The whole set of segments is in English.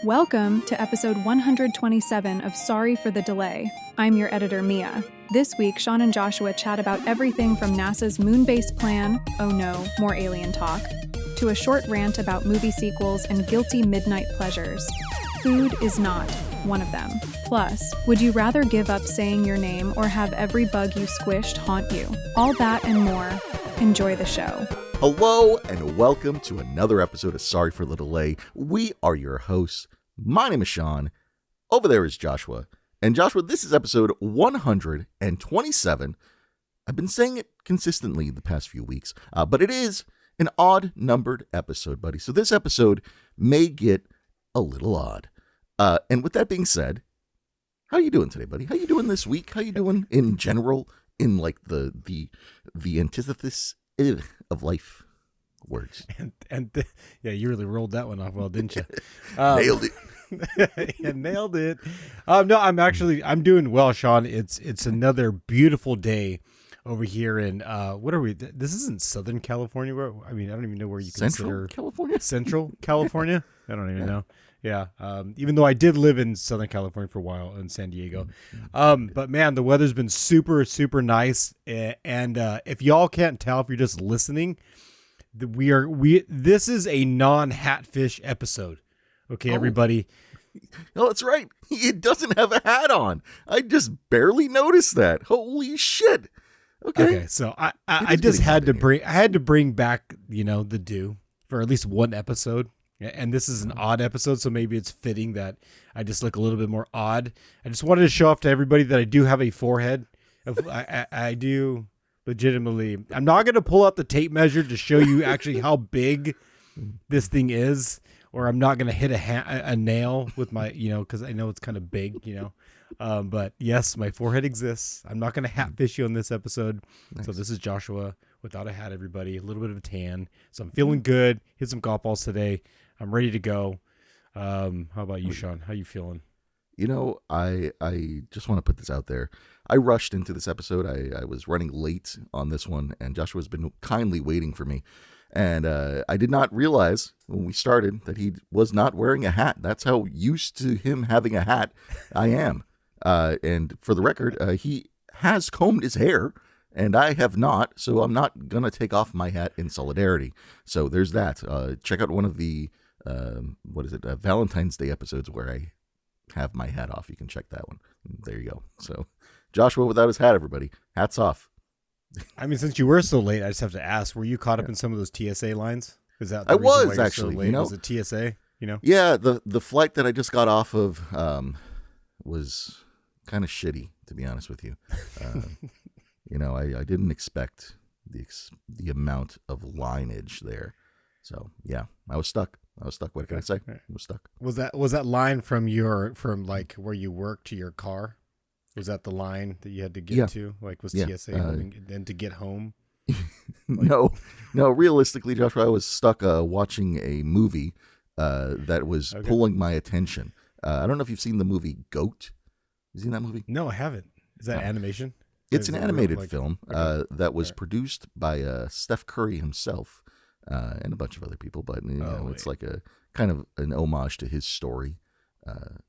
Welcome to episode 127 of Sorry for the Delay. I'm your editor, Mia. This week, Sean and Joshua chat about everything from NASA's moon-based plan, oh no, more alien talk, to a short rant about movie sequels and guilty midnight pleasures. Food is not one of them. Plus, would you rather give up saying your name or have every bug you squished haunt you? All that and more. Enjoy the show. Hello and welcome to another episode of Sorry for the Delay. We are your hosts. My name is Sean. Over there is Joshua. And Joshua, this is episode 127. I've been saying it consistently the past few weeks, but it is an odd numbered episode, buddy. So this episode may get a little odd. And with that being said, how are you doing today, buddy? How you doing this week? How you doing in general, in like the antithesis of life words? Yeah, you really rolled that one off well, didn't you? Nailed it. Yeah, nailed it. No, I'm doing well, Sean. It's another beautiful day over here in what are we? This isn't Southern California. I don't even know where you consider California. Central California. I don't even know. Yeah. Even though I did live in Southern California for a while in San Diego. But man, the weather's been super, super nice. And if y'all can't tell, if you're just listening, this is a non-hatfish episode. Okay, everybody. Oh, that's right. It doesn't have a hat on. I just barely noticed that. Holy shit. Okay. So I just had to bring back, the due for at least one episode. And this is an odd episode, so maybe it's fitting that I just look a little bit more odd. I just wanted to show off to everybody that I do have a forehead. I do legitimately. I'm not going to pull out the tape measure to show you actually how big this thing is, or I'm not going to hit a nail with my, because I know it's kind of big, But yes, my forehead exists. I'm not going to hatfish you on this episode. Nice. So this is Joshua without a hat, everybody. A little bit of a tan. So I'm feeling good. Hit some golf balls today. I'm ready to go. How about you, Sean? How you feeling? I just want to put this out there. I rushed into this episode. I was running late on this one, and Joshua's been kindly waiting for me. And I did not realize when we started that he was not wearing a hat. That's how used to him having a hat I am. And for the record, he has combed his hair, and I have not. So I'm not going to take off my hat in solidarity. So there's that. Check out one of the, Valentine's Day episodes where I have my hat off. You can check that one. There you go. So Joshua without his hat, everybody. Hats off. Since you were so late, I just have to ask, were you caught up in some of those TSA lines? Is that I was actually, so was it TSA, Yeah, the flight that I just got off of was kind of shitty, to be honest with you. I didn't expect the amount of lineage there. So, yeah, I was stuck. What can I say? I was stuck. Was that line from like where you work to your car? Was that the line that you had to get to? Like, was TSA and then to get home? No. Realistically, Joshua, I was stuck watching a movie that was pulling my attention. I don't know if you've seen the movie Goat. You seen that movie? No, I haven't. Is that animation? It's an animated film that was produced by Steph Curry himself and a bunch of other people. But it's like a kind of an homage to his story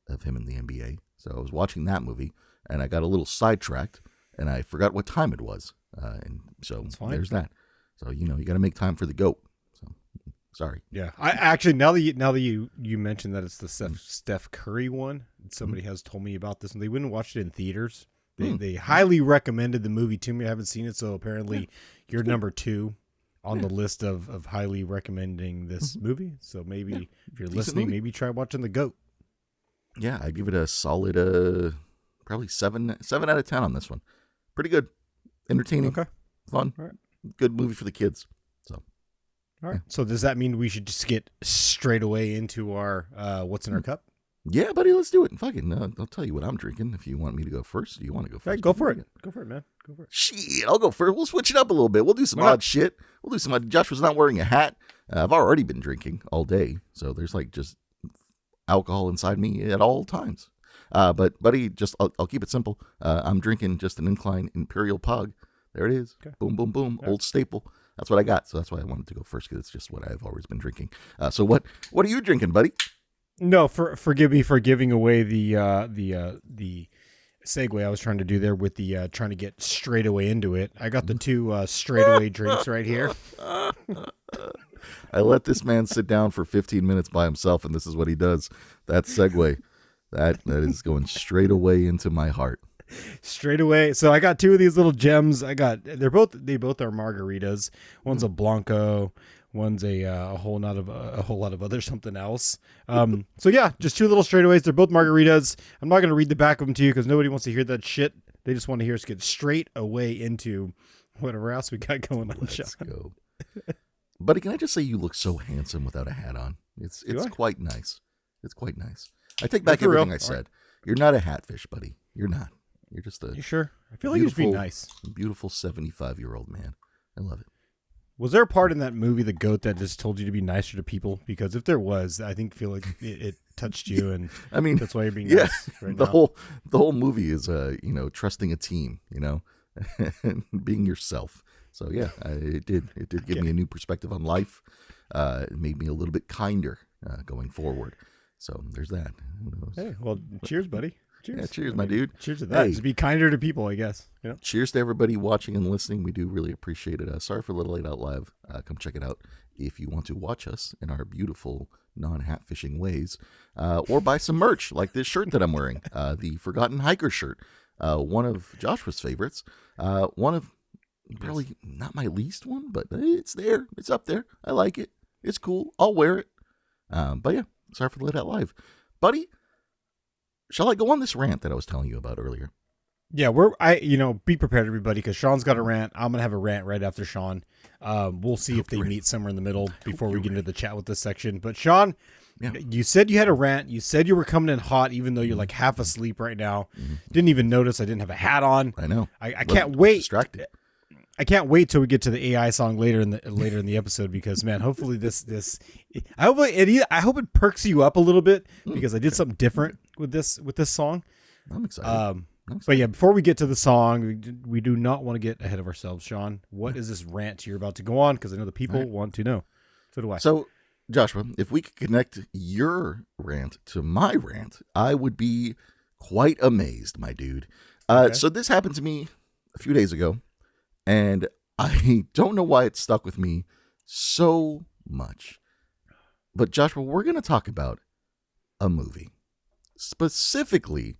of him in the NBA. So I was watching that movie. And I got a little sidetracked, and I forgot what time it was. And so there's that. So, you got to make time for the GOAT. So, sorry. Yeah. I actually, now that you mentioned that it's the Steph Curry one, somebody has told me about this, and they wouldn't watch it in theaters. They highly recommended the movie to me. I haven't seen it, so apparently you're number 2 on the list of highly recommending this movie. So maybe if you're listening, maybe try watching the GOAT. Yeah, I give it a solid... Probably 7 out of 10 on this one. Pretty good. Entertaining. Okay. Fun. All right. Good movie for the kids. So. All right. So does that mean we should just get straight away into our what's in our cup? Yeah, buddy, let's do it. Fucking, I'll tell you what I'm drinking if you want me to go first. Do you want to go first? All right, go for it. Go for it, man. Go for it. Shit, I'll go first. We'll switch it up a little bit. We'll do some odd shit. We'll do some odd. Josh was not wearing a hat. I've already been drinking all day. So there's like just alcohol inside me at all times. But buddy, I'll keep it simple. I'm drinking just an Incline Imperial Pug. There it is. Okay. Boom, boom, boom. Yeah. Old staple. That's what I got. So that's why I wanted to go first, because it's just what I've always been drinking. So what are you drinking, buddy? No, forgive me for giving away the segue I was trying to do there with the trying to get Straightaway into it. I got the two Straightaway drinks right here. I let this man sit down for 15 minutes by himself, and this is what he does. That segue, that is going straight away into my heart. Straightaway. So I got two of these little gems. They both are margaritas. One's a Blanco. One's a whole lot of other something else. So yeah, just two little straightaways. They're both margaritas. I'm not going to read the back of them to you because nobody wants to hear that shit. They just want to hear us get straight away into whatever else we got going on. Let's go. Buddy, can I just say you look so handsome without a hat on? It's quite nice. It's quite nice. I take back everything I said. Right. You're not a hatfish, buddy. You're not. You're just a. You sure? I feel like you're just being nice. Beautiful 75-year-old man. I love it. Was there a part in that movie, The Goat, that just told you to be nicer to people? Because if there was, I feel like it touched you, and I mean that's why you're being nice right now. The whole movie is trusting a team, and being yourself. So yeah, it did give me a new perspective on life. It made me a little bit kinder going forward. So there's that. Hey, well, cheers, buddy. Cheers. Yeah, cheers, my dude. Cheers to that. Just be kinder to people, I guess. Cheers to everybody watching and listening. We do really appreciate it. Sorry for a little late out live. Come check it out if you want to watch us in our beautiful non-hat fishing ways, or buy some merch like this shirt that I'm wearing, the Forgotten Hiker shirt, one of Joshua's favorites, one of probably not my least one, but it's there. It's up there. I like it. It's cool. I'll wear it. But yeah, sorry for the late out live, buddy. Shall I go on this rant that I was telling you about earlier? Yeah, be prepared, everybody, because Sean's got a rant. I'm gonna have a rant right after Sean. We'll see if they meet somewhere in the middle before we get into the chat with this section. But Sean, you said you had a rant. You said you were coming in hot, even though you're like half asleep right now. Didn't even notice I didn't have a hat on. I know. I can't wait. Distracted. I can't wait till we get to the AI song later in the episode, because man, hopefully I hope it perks you up a little bit, because I did something different with this song. I'm excited. But yeah, before we get to the song, we do not want to get ahead of ourselves. Sean, what is this rant you're about to go on? Because I know the people want to know. So do I. So Joshua, if we could connect your rant to my rant, I would be quite amazed, my dude. Okay. So this happened to me a few days ago. And I don't know why it stuck with me so much. But Joshua, we're going to talk about a movie. Specifically,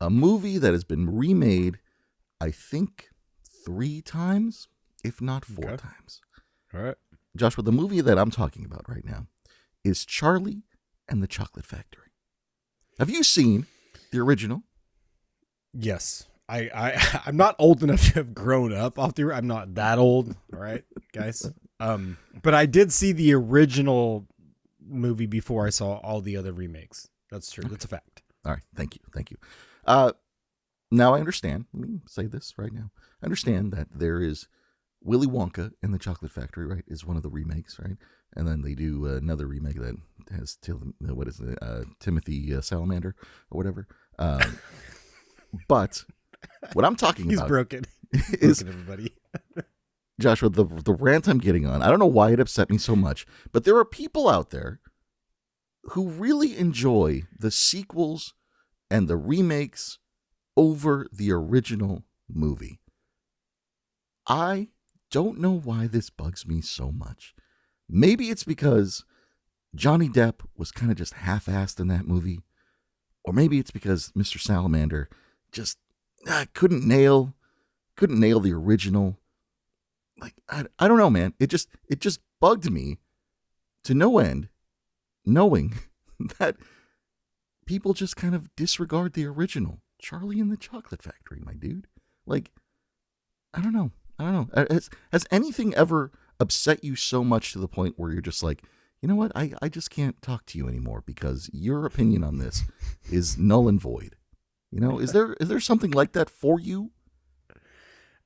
a movie that has been remade, I think, 3 times, if not 4 times. All right. Joshua, the movie that I'm talking about right now is Charlie and the Chocolate Factory. Have you seen the original? Yes. I'm not old enough to have grown up off the. I'm not that old, all right, guys. But I did see the original movie before I saw all the other remakes. That's true. Okay. That's a fact. All right, thank you. Now I understand. Let me say this right now. I understand that there is Willy Wonka and the Chocolate Factory, right? Is one of the remakes, right? And then they do another remake that has Timothy Salamander or whatever. But what I'm talking about, he's broken everybody. Joshua, the rant I'm getting on, I don't know why it upset me so much, but there are people out there who really enjoy the sequels and the remakes over the original movie. I don't know why this bugs me so much. Maybe it's because Johnny Depp was kind of just half-assed in that movie, or maybe it's because Mr. Salamander just couldn't nail the original. Like, I don't know, man. It just bugged me to no end, knowing that people just kind of disregard the original Charlie and the Chocolate Factory, my dude. Like, I don't know. Has anything ever upset you so much to the point where you're just like, you know what? I just can't talk to you anymore because your opinion on this is null and void. You know, is there something like that for you?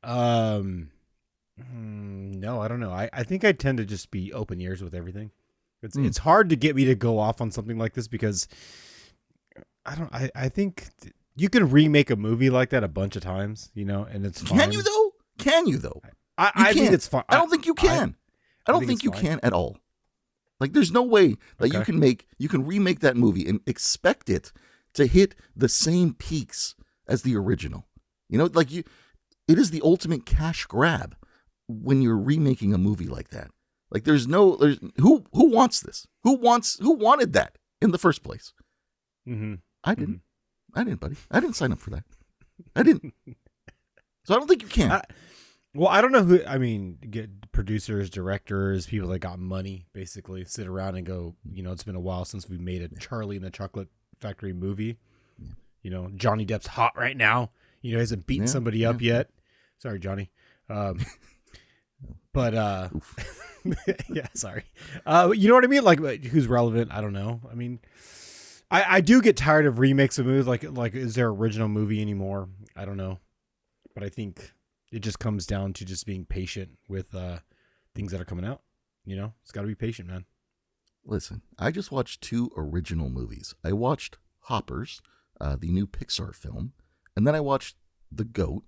No, I don't know. I think I tend to just be open ears with everything. It's hard to get me to go off on something like this because I think you can remake a movie like that a bunch of times, you know, and it's fine. Can you though? I think it's fine. I don't think you can. I don't think you can at all. Like, there's no way that you can remake that movie and expect it to hit the same peaks as the original. You know, like it is the ultimate cash grab when you're remaking a movie like that. Like, there's who wants this? Who wanted that in the first place? Mm-hmm. I didn't. I didn't, buddy. I didn't sign up for that. I didn't. So I don't think you can. Well, I don't know who. I mean, get producers, directors, people that got money, basically sit around and go, you know, it's been a while since we made a Charlie and the Chocolate Factory movie. Yeah. You know, Johnny Depp's hot right now. You know, he hasn't beaten somebody up yet. Sorry, Johnny. But yeah, sorry. You know what I mean? Like, who's relevant? I don't know. I mean, I do get tired of remakes of movies. Like, is there original movie anymore? I don't know. But I think it just comes down to just being patient with things that are coming out. You know, it's got to be patient, man. Listen, I just watched 2 original movies. I watched Hoppers, the new Pixar film, and then I watched The GOAT,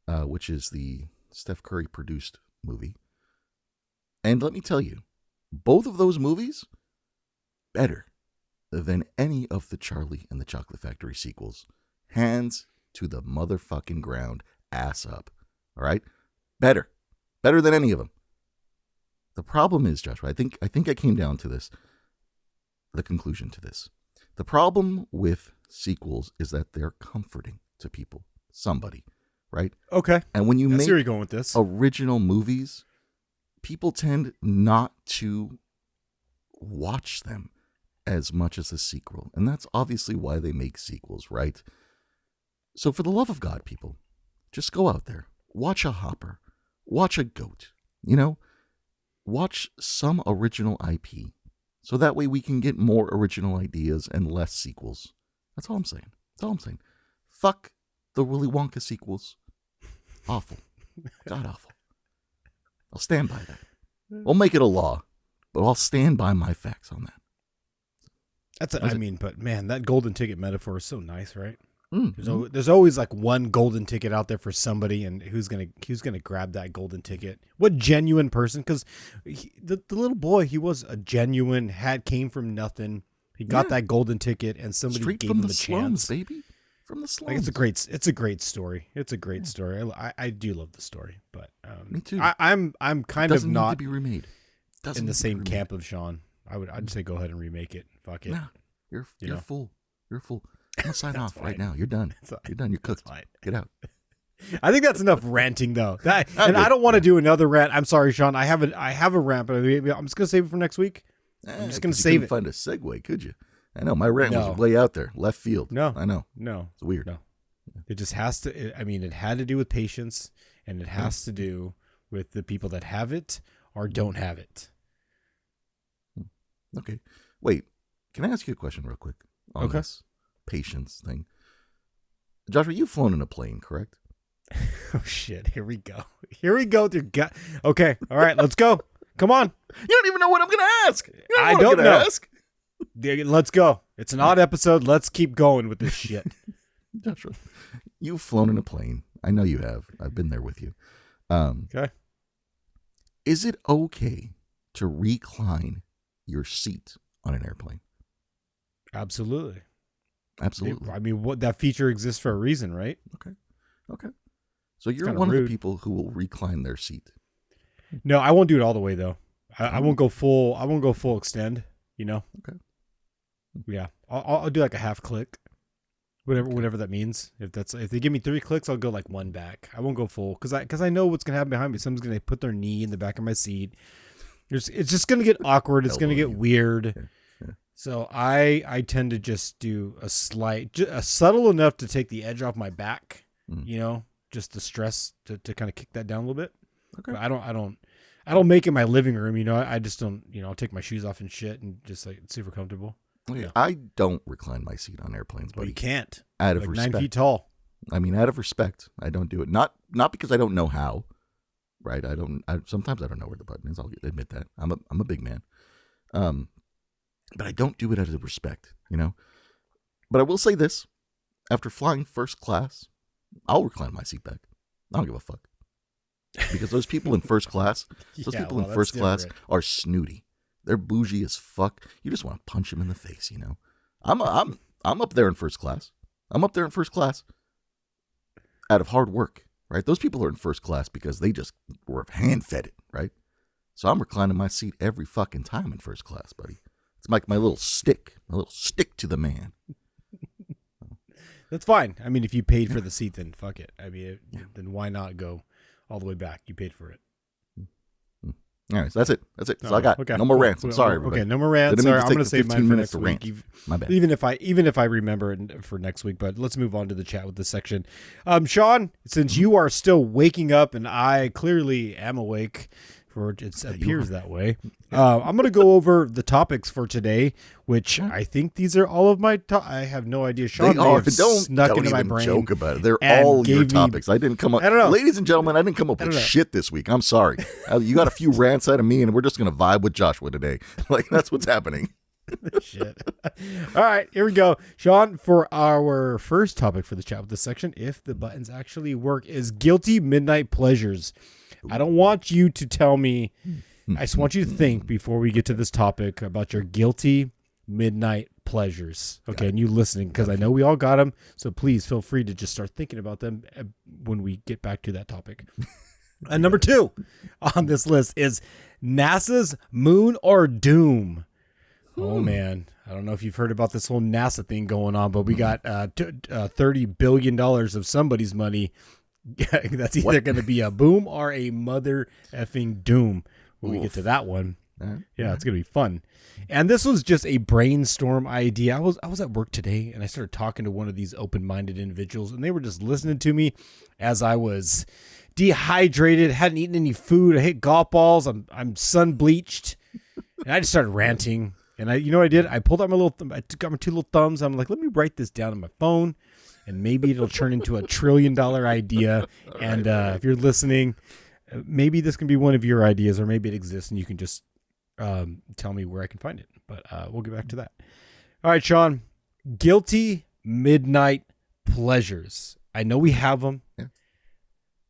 which is the Steph Curry produced movie. And let me tell you, both of those movies, better than any of the Charlie and the Chocolate Factory sequels. Hands to the motherfucking ground, ass up. All right? Better than any of them. The problem is, Joshua, I think I came down to this, the conclusion to this. The problem with sequels is that they're comforting to people, somebody, right? Okay. And when you make where you're going with this. Original movies, people tend not to watch them as much as a sequel. And that's obviously why they make sequels, right? So for the love of God, people, just go out there, watch a Hopper, watch a GOAT, you know, watch some original IP. So that way we can get more original ideas and less sequels. That's all I'm saying. Fuck the Willy Wonka sequels. Awful. God awful. I'll stand by that. We'll make it a law, but I'll stand by my facts on that. But man, that golden ticket metaphor is so nice, right? There's always like one golden ticket out there for somebody, and who's gonna grab that golden ticket? What genuine person? Because the little boy, he was a genuine, came from nothing. He got that golden ticket, and somebody straight gave from him the a slums, chance. baby, from the slums. Like, it's a great story. It's a great story. I do love the story, but me too. I'm kind of not need to be remade. in the same camp of Sean. I'd say go ahead and remake it. Fuck it. Nah, you're full. You're full. I'm gonna sign off right now. You're done. You're done. You're cooked. Get out. I think that's enough ranting, though. And I don't want to do another rant. I'm sorry, Sean. I have a rant, but I'm just gonna save it for next week. I'm just gonna save it. Find a segue, could you? I know my rant was way out there, left field. No, I know. No, it's weird. No, it just has to. It had to do with patience, and it has to do with the people that have it or don't have it. Okay. Wait. Can I ask you a question real quick on this patience thing? Joshua, you've flown in a plane, correct? Oh, shit. Here we go. Okay. All right. Let's go. Come on. You don't even know what I'm going to ask. I don't know. Ask. Let's go. It's an odd episode. Let's keep going with this shit. Joshua, you've flown in a plane. I know you have. I've been there with you. Okay. Is it okay to recline your seat on an airplane? Absolutely. Absolutely. I mean, that feature exists for a reason, right? Okay. So you're one of the people who will recline their seat. No, I won't do it all the way though. I won't go full. I won't go full extend. You know. Okay. Yeah, I'll do like a half click, whatever that means. If they give me 3 clicks, I'll go like 1 back. I won't go full because I know what's gonna happen behind me. Someone's gonna put their knee in the back of my seat. It's just gonna get awkward. It's gonna get weird. Yeah. So I tend to just do a subtle enough to take the edge off my back. You know, just the stress to kind of kick that down a little bit. Okay. But I don't make it my living room. You know, I just don't. You know, I'll take my shoes off and shit and just like super comfortable. Yeah. I don't recline my seat on airplanes, but you can't. Out of respect, 9 feet tall. I mean, out of respect, I don't do it. Not because I don't know how. Right? Sometimes I don't know where the button is. I'll admit that. I'm a big man. But I don't do it out of respect, you know. But I will say this: after flying first class, I'll recline my seat back. I don't give a fuck. Because those people in first class, are snooty. They're bougie as fuck. You just want to punch them in the face, you know. I'm up there in first class. I'm up there in first class out of hard work, right? Those people are in first class because they just were hand-fed it, right? So I'm reclining my seat every fucking time in first class, buddy. It's like my little stick to the man. That's fine. I mean, if you paid for the seat, then fuck it. I mean, then why not go all the way back? You paid for it. All right, so that's it. That's all I got. Okay. No more rants. I'm sorry, everybody. Okay, no more rants. Sorry, I'm going to save mine for next week. My bad. Even if I remember it for next week, but let's move on to the chat with this section. Sean, since you are still waking up and I clearly am awake, for it appears that way. I'm going to go over the topics for today, which I think these are all of my. I have no idea. Sean may have snuck into my brain. Don't joke about it. They're all your topics. I didn't come up. I don't know, ladies and gentlemen. I didn't come up with shit this week. I'm sorry. You got a few rants out of me, and we're just going to vibe with Joshua today. Like that's what's happening. Shit. All right, here we go, Sean. For our first topic for the chat with this section, if the buttons actually work, is guilty midnight pleasures. I don't want you to tell me. I just want you to think before we get to this topic about your guilty midnight pleasures. Okay, and you listening, because I know we all got them. So please feel free to just start thinking about them when we get back to that topic. And number 2 on this list is NASA's Moon or Doom. Oh, man. I don't know if you've heard about this whole NASA thing going on, but we got $30 billion of somebody's money. That's either going to be a boom or a mother effing doom when we get to that one. Yeah, it's going to be fun. And this was just a brainstorm idea. I was at work today, and I started talking to one of these open-minded individuals, and they were just listening to me as I was dehydrated, hadn't eaten any food. I hit golf balls. I'm sun-bleached, and I just started ranting. And you know what I did? I pulled out I took out my 2 little thumbs. I'm like, let me write this down on my phone, and maybe it'll turn into $1 trillion idea. And if you're listening, maybe this can be one of your ideas, or maybe it exists, and you can just tell me where I can find it. But we'll get back to that. All right, Sean. Guilty midnight pleasures. I know we have them. Yeah.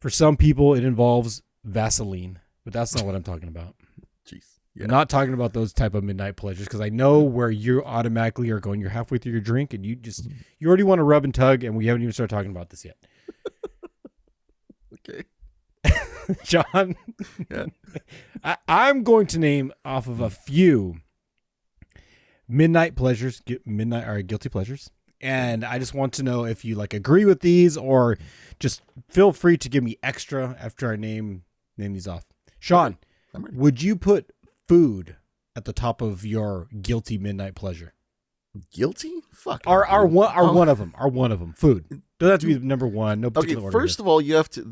For some people, it involves Vaseline, but that's not what I'm talking about. Jeez. Yeah. I'm not talking about those type of midnight pleasures, because I know where you automatically are going. You're halfway through your drink, and you already want to rub and tug, and we haven't even started talking about this yet. Okay. John, yeah. I'm going to name off of a few midnight pleasures, guilty pleasures, and I just want to know if you agree with these, or just feel free to give me extra after I name these off. Sean, would you put food at the top of your guilty midnight pleasure? Guilty? Fuck. One of them. Food. Doesn't have to be number one. No particular order. First of all, you have to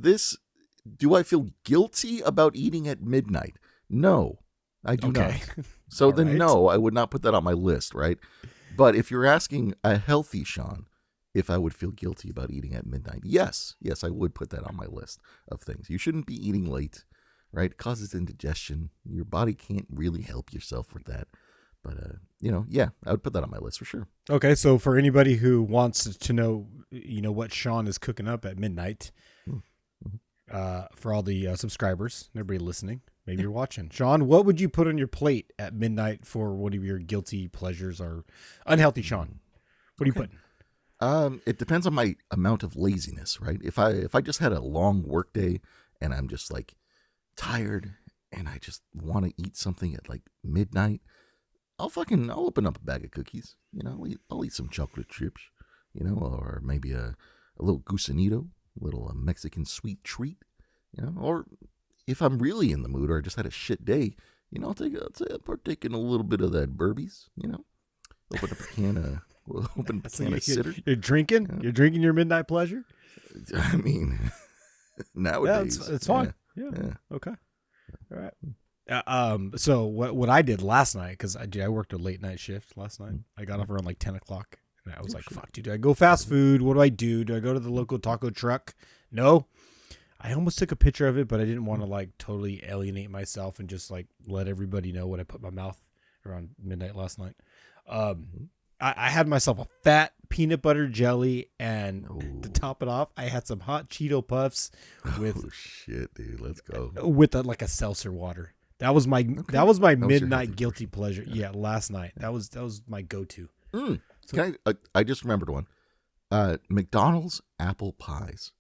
do I feel guilty about eating at midnight? No, I do not. So then, no, I would not put that on my list, right? But if you're asking a healthy Sean, if I would feel guilty about eating at midnight, yes, I would put that on my list of things. You shouldn't be eating late, right? It causes indigestion. Your body can't really help yourself with that. But, I would put that on my list for sure. Okay, so for anybody who wants to know, what Sean is cooking up at midnight, for all the subscribers, everybody listening, maybe you're watching. Sean, what would you put on your plate at midnight for one of your guilty pleasures or unhealthy, Sean? What are you putting? It depends on my amount of laziness, right? If I just had a long work day and I'm just tired and I just want to eat something at midnight, I'll open up a bag of cookies. I'll eat some chocolate chips, or maybe a little gusanito, a little Mexican sweet treat, or if I'm really in the mood or I just had a shit day, I'll partake in a little bit of that Burbies, open up a can of cider. You're drinking? Yeah. You're drinking your midnight pleasure? I mean, nowadays. Yeah, it's fine. Yeah. Okay. All right. So what I did last night, because I worked a late night shift last night. I got off around 10 o'clock. And I was fuck, dude, do I go fast food? What do I do? Do I go to the local taco truck? No. I almost took a picture of it, but I didn't want to totally alienate myself and just let everybody know what I put in my mouth around midnight last night. I had myself a fat peanut butter jelly, and to top it off, I had some hot Cheeto puffs with. Oh shit, dude, let's go. With a seltzer water. That was my That was your midnight healthy guilty pleasure. Yeah, last night. That was my go-to. So, I just remembered one. McDonald's apple pies.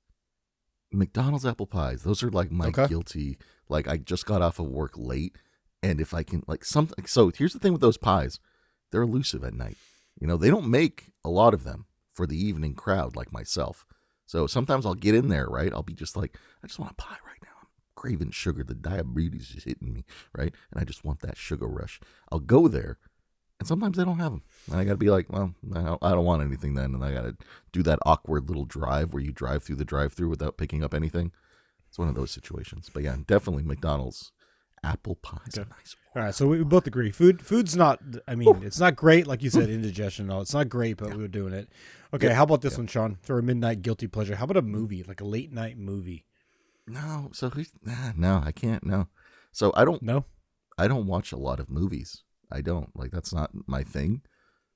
McDonald's apple pies. Those are like my guilty. Like I just got off of work late, and if I can like something. So here's the thing with those pies, they're elusive at night. They don't make a lot of them for the evening crowd like myself. So sometimes I'll get in there, right? I'll be just like, I just want a pie right now. I'm craving sugar. The diabetes is hitting me, right? And I just want that sugar rush. I'll go there, and sometimes they don't have them. And I got to be like, well, I don't want anything then. And I got to do that awkward little drive where you drive through the drive-thru without picking up anything. It's one of those situations. But yeah, definitely McDonald's apple pies are nice. All right, so we both agree. Food's not, it's not great, like you said, indigestion and all. It's not great, but we were doing it. Okay, how about this one, Sean? For a midnight guilty pleasure. How about a movie, like a late night movie? No, so no, I can't. No, so I don't. No, I don't watch a lot of movies. I don't like. That's not my thing.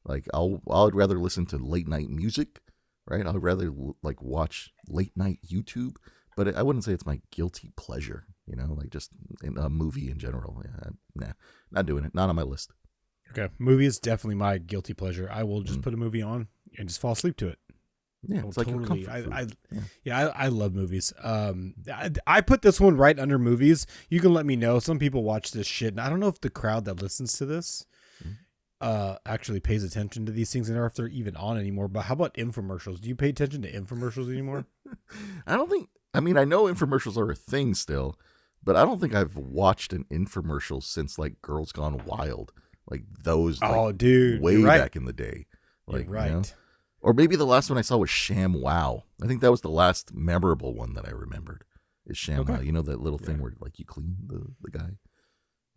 Like I'd rather listen to late night music, right? I'd rather like watch late night YouTube. But I wouldn't say it's my guilty pleasure. Like just in a movie in general. Yeah, nah, not doing it. Not on my list. Okay, movie is definitely my guilty pleasure. I will just put a movie on and just fall asleep to it. Yeah, it's totally. I love movies. I put this one right under movies. You can let me know. Some people watch this shit, and I don't know if the crowd that listens to this actually pays attention to these things, and if they're even on anymore. But how about infomercials? Do you pay attention to infomercials anymore? I don't think. I know infomercials are a thing still, but I don't think I've watched an infomercial since like Girls Gone Wild, like those. Dude, way back in the day. Like, you're right. Or maybe the last one I saw was Sham Wow. I think that was the last memorable one that I remembered. Is Sham Wow? That little thing where like you clean the guy.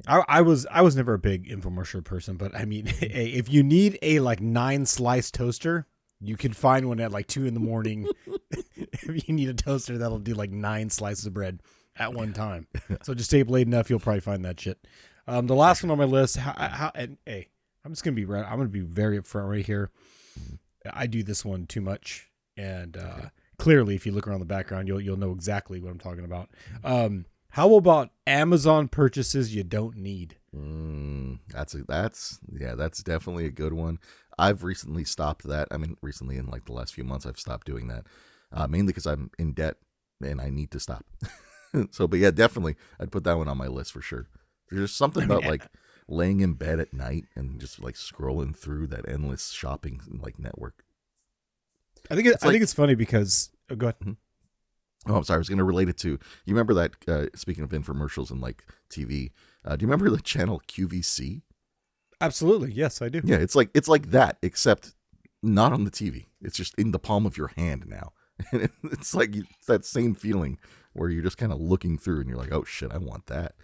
I was never a big infomercial person, but if you need a like 9-slice toaster, you can find one at like 2 a.m. If you need a toaster that'll do like 9 slices of bread at one time. So just stay up late enough, you'll probably find that shit. The last one on my list, I'm just gonna be I'm gonna be very upfront right here. I do this one too much, and clearly, if you look around the background, you'll know exactly what I'm talking about. How about Amazon purchases you don't need? That's definitely a good one. I've recently stopped that. Recently in like the last few months, I've stopped doing that, mainly because I'm in debt and I need to stop. So, but yeah, definitely, I'd put that one on my list for sure. There's just something about like laying in bed at night and just like scrolling through that endless shopping like network. I think it's funny because go ahead. Mm-hmm. Oh, I'm sorry. I was going to relate it to, you remember that, speaking of infomercials and like TV, do you remember the channel QVC? Absolutely. Yes, I do. Yeah. It's like that, except not on the TV. It's just in the palm of your hand now. And it's like that same feeling where you're just kind of looking through and you're like, oh shit, I want that.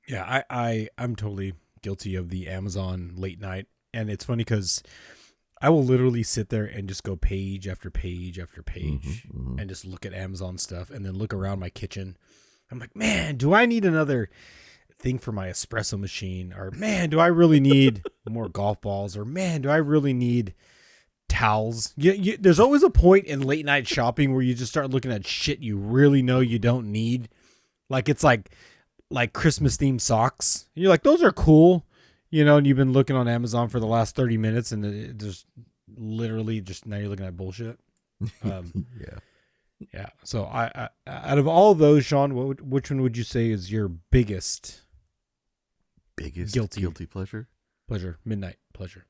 Yeah. I'm totally guilty of the Amazon late night. And it's funny because I will literally sit there and just go page after page after page and just look at Amazon stuff and then look around my kitchen. I'm like, man, do I need another thing for my espresso machine? Or man, do I really need more golf balls? Or man, do I really need towels? There's always a point in late night shopping where you just start looking at shit you really know you don't need. Like it's like Christmas themed socks. You're like, those are cool. And you've been looking on Amazon for the last 30 minutes and it just literally just now you're looking at bullshit. Yeah. So I out of all of those, Sean, which one would you say is your biggest guilty pleasure? Midnight pleasure.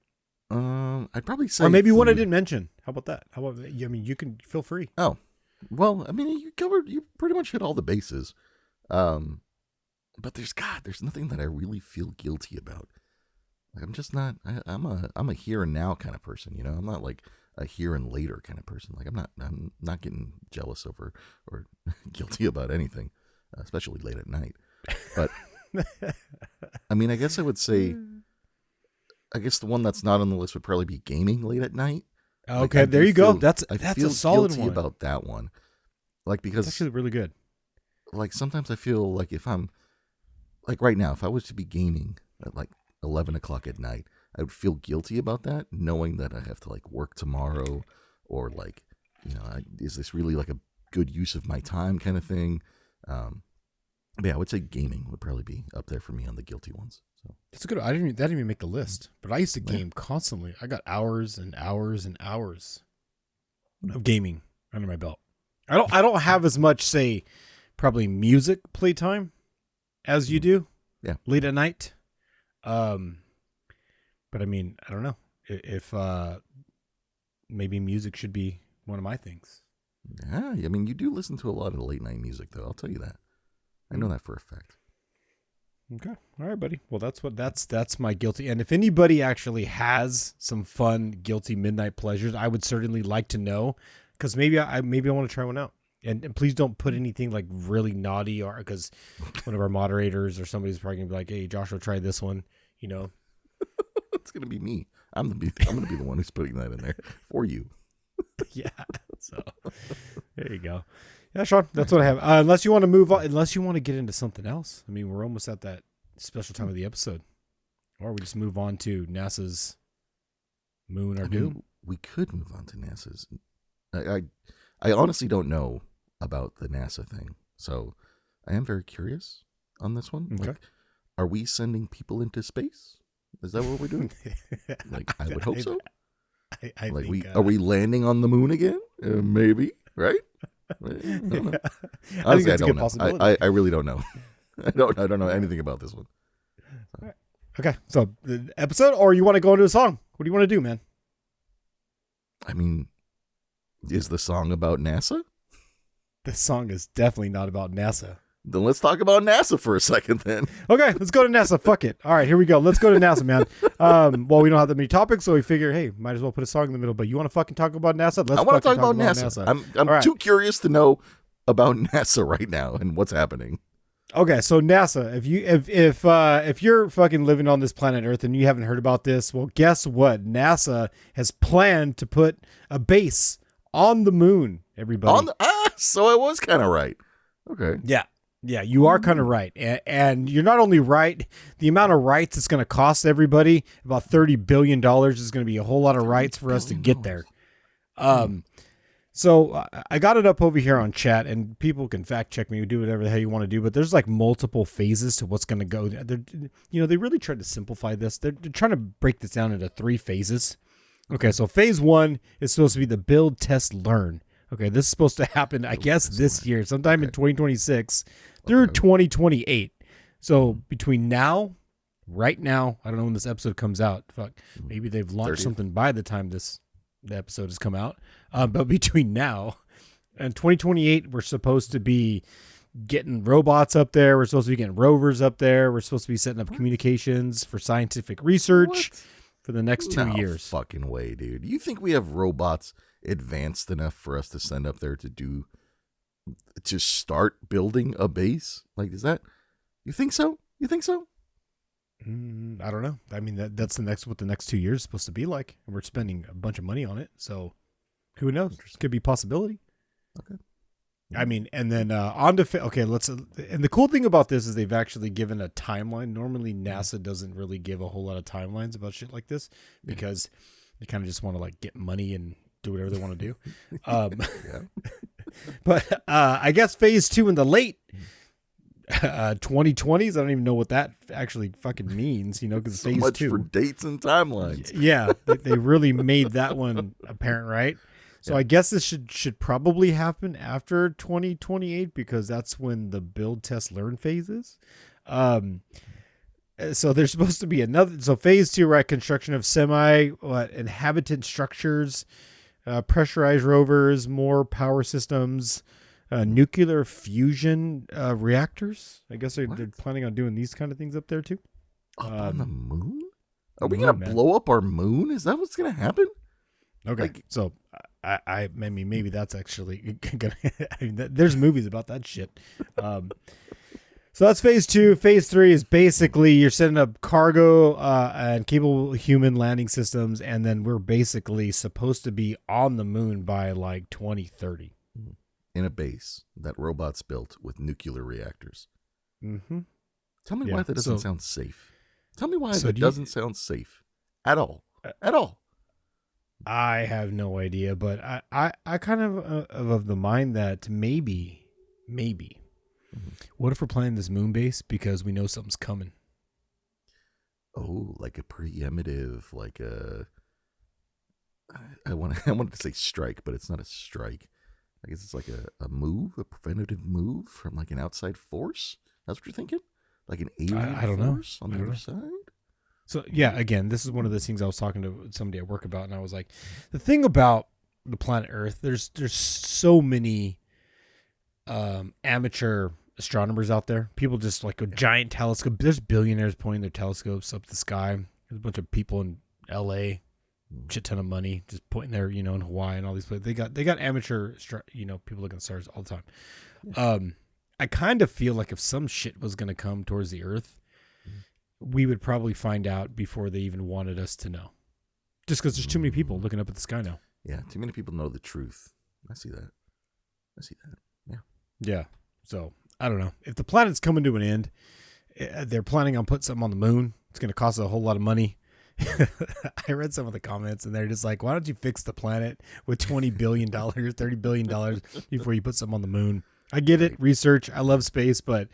I'd probably say, or maybe one I didn't mention. How about that? How about, you can feel free. Oh, well, you pretty much hit all the bases. But there's nothing that I really feel guilty about. Like I'm just not. I'm a here and now kind of person. I'm not like a here and later kind of person. Like I'm not getting jealous over or guilty about anything, especially late at night. But I guess I would say, I guess the one that's not on the list would probably be gaming late at night. Okay, there you go. That's a solid guilty one about that one. Like because it's actually really good. Like sometimes I feel like if I'm like right now, if I was to be gaming at like 11 o'clock at night, I would feel guilty about that, knowing that I have to like work tomorrow, or like, is this really like a good use of my time kind of thing? But yeah, I would say gaming would probably be up there for me on the guilty ones. So It's good. That didn't even make the list, but I used to game constantly. I got hours and hours and hours of gaming under my belt. I don't have as much, say, probably music playtime as you do. Yeah. Late at night. But I mean, I don't know if maybe music should be one of my things. yeah, I mean, you do listen to a lot of late night music, though. I'll tell you that. I know that for a fact. Okay. All right, buddy. Well, that's my guilty. And if anybody actually has some fun guilty midnight pleasures, I would certainly like to know, because maybe I want to try one out. And please don't put anything like really naughty, or because one of our moderators or somebody's probably gonna be like, "Hey, Joshua, try this one." You know, It's gonna be me. I'm gonna be the one who's putting that in there for you. Yeah. So there you go. Yeah, Sean, that's what I have. Unless you want to move on, unless you want to get into something else. I mean, we're almost at that special time of the episode, or we just move on to NASA's Moon or Doom. We could move on to NASA's. I honestly don't know about the NASA thing, so I am very curious on this one. Okay. Like, are we sending people into space? Is that what we're doing? Like, I would hope so. I like, think, are we landing on the moon again? Maybe, right? I don't know. Honestly, I don't know. I really don't know. I don't know anything about this one. So. Okay, so the episode, or you want to go into a song? What do you want to do, man? I mean, is the song about NASA? This song is definitely not about NASA. Then let's talk about NASA for a second then. Okay, let's go to NASA. Fuck it. All right, here we go. Let's go to NASA, man. Well, we don't have that many topics, so we figure, hey, might as well put a song in the middle. But you want to fucking talk about NASA? I want to talk about NASA. I'm right. Too curious to know about NASA right now and what's happening. Okay, so NASA, if you're fucking living on this planet Earth and you haven't heard about this, well, guess what? NASA has planned to put a base on the moon, everybody. So I was kind of right. Okay. Yeah, you are kind of right. And you're not only right, the amount of rights it's going to cost everybody, about $30 billion is going to be a whole lot of rights for us to get there. So I got it up over here on chat, and people can fact check me, do whatever the hell you want to do, but there's like multiple phases to what's going to go. They really tried to simplify this. They're trying to break this down into 3 phases. Okay, so phase 1 is supposed to be the build, test, learn. Okay, this is supposed to happen, I guess, this year, sometime in 2026 through 2028. So between right now, I don't know when this episode comes out. Fuck, maybe they've launched 30th. Something by the time the episode has come out. But between now and 2028, we're supposed to be getting robots up there. We're supposed to be getting rovers up there. We're supposed to be setting up communications for scientific research for the next 2 years. No fucking way, dude. You think we have robots advanced enough for us to send up there to start building a base? Like, is that, you think so? I don't know. I mean, that's what the next 2 years is supposed to be like, and we're spending a bunch of money on it. So who knows? It could be a possibility. Okay. I mean, and then and the cool thing about this is they've actually given a timeline. Normally NASA doesn't really give a whole lot of timelines about shit like this because they kind of just want to like get money and do whatever they want to do. But I guess phase 2 in the late 2020s. I don't even know what that actually fucking means, because so phase much 2 for dates and timelines. Yeah, they really made that one apparent, right? So I guess this should probably happen after 2028 because that's when the build, test, learn phase is. So there's supposed to be phase 2, right? Construction of inhabitant structures, pressurized rovers, more power systems, nuclear fusion reactors. I guess they're planning on doing these kind of things up there too. Up on the moon? Are we going to blow up our moon? Is that what's going to happen? Okay. So I mean, maybe that's actually gonna, there's movies about that shit. So that's phase 2. Phase 3 is basically you're setting up cargo and capable human landing systems, and then we're basically supposed to be on the moon by like 2030. In a base that robots built with nuclear reactors. Mm-hmm. Tell me why that doesn't sound safe. Tell me why that doesn't sound safe at all. At all. I have no idea, but I kind of the mind that maybe What if we're playing this moon base because we know something's coming? Oh, like a preemptive, like a. I wanted to say strike, but it's not a strike. I guess it's like a move, a preventative move from like an outside force. That's what you're thinking? Like an alien I don't force know. on the other side? So, yeah, again, this is one of those things I was talking to somebody at work about, and I was like, the thing about the planet Earth, there's so many amateur astronomers out there. People just like a giant telescope. There's billionaires pointing their telescopes up the sky. There's a bunch of people in L.A., shit ton of money, just pointing there, in Hawaii and all these places. They got amateur, people looking at the stars all the time. Yeah. I kind of feel like if some shit was going to come towards the Earth, we would probably find out before they even wanted us to know. Just because there's too many people looking up at the sky now. Yeah, too many people know the truth. I see that. Yeah. Yeah. So, I don't know. If the planet's coming to an end, they're planning on putting something on the moon. It's going to cost a whole lot of money. I read some of the comments and they're just like, why don't you fix the planet with $20 billion, $30 billion before you put something on the moon? I get it. Research. I love space, but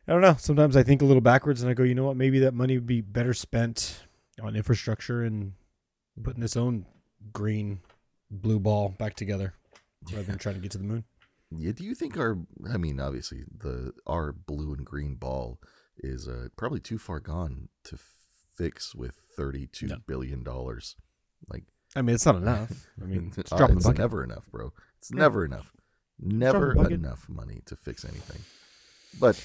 I don't know. Sometimes I think a little backwards and I go, you know what? Maybe that money would be better spent on infrastructure and putting this own green blue ball back together rather than trying to get to the moon. Yeah. Do you think obviously our blue and green ball is probably too far gone to fix with $32 billion. Like, it's not enough. It's dropping the bucket. Never enough, bro. It's never enough. Never enough money to fix anything. But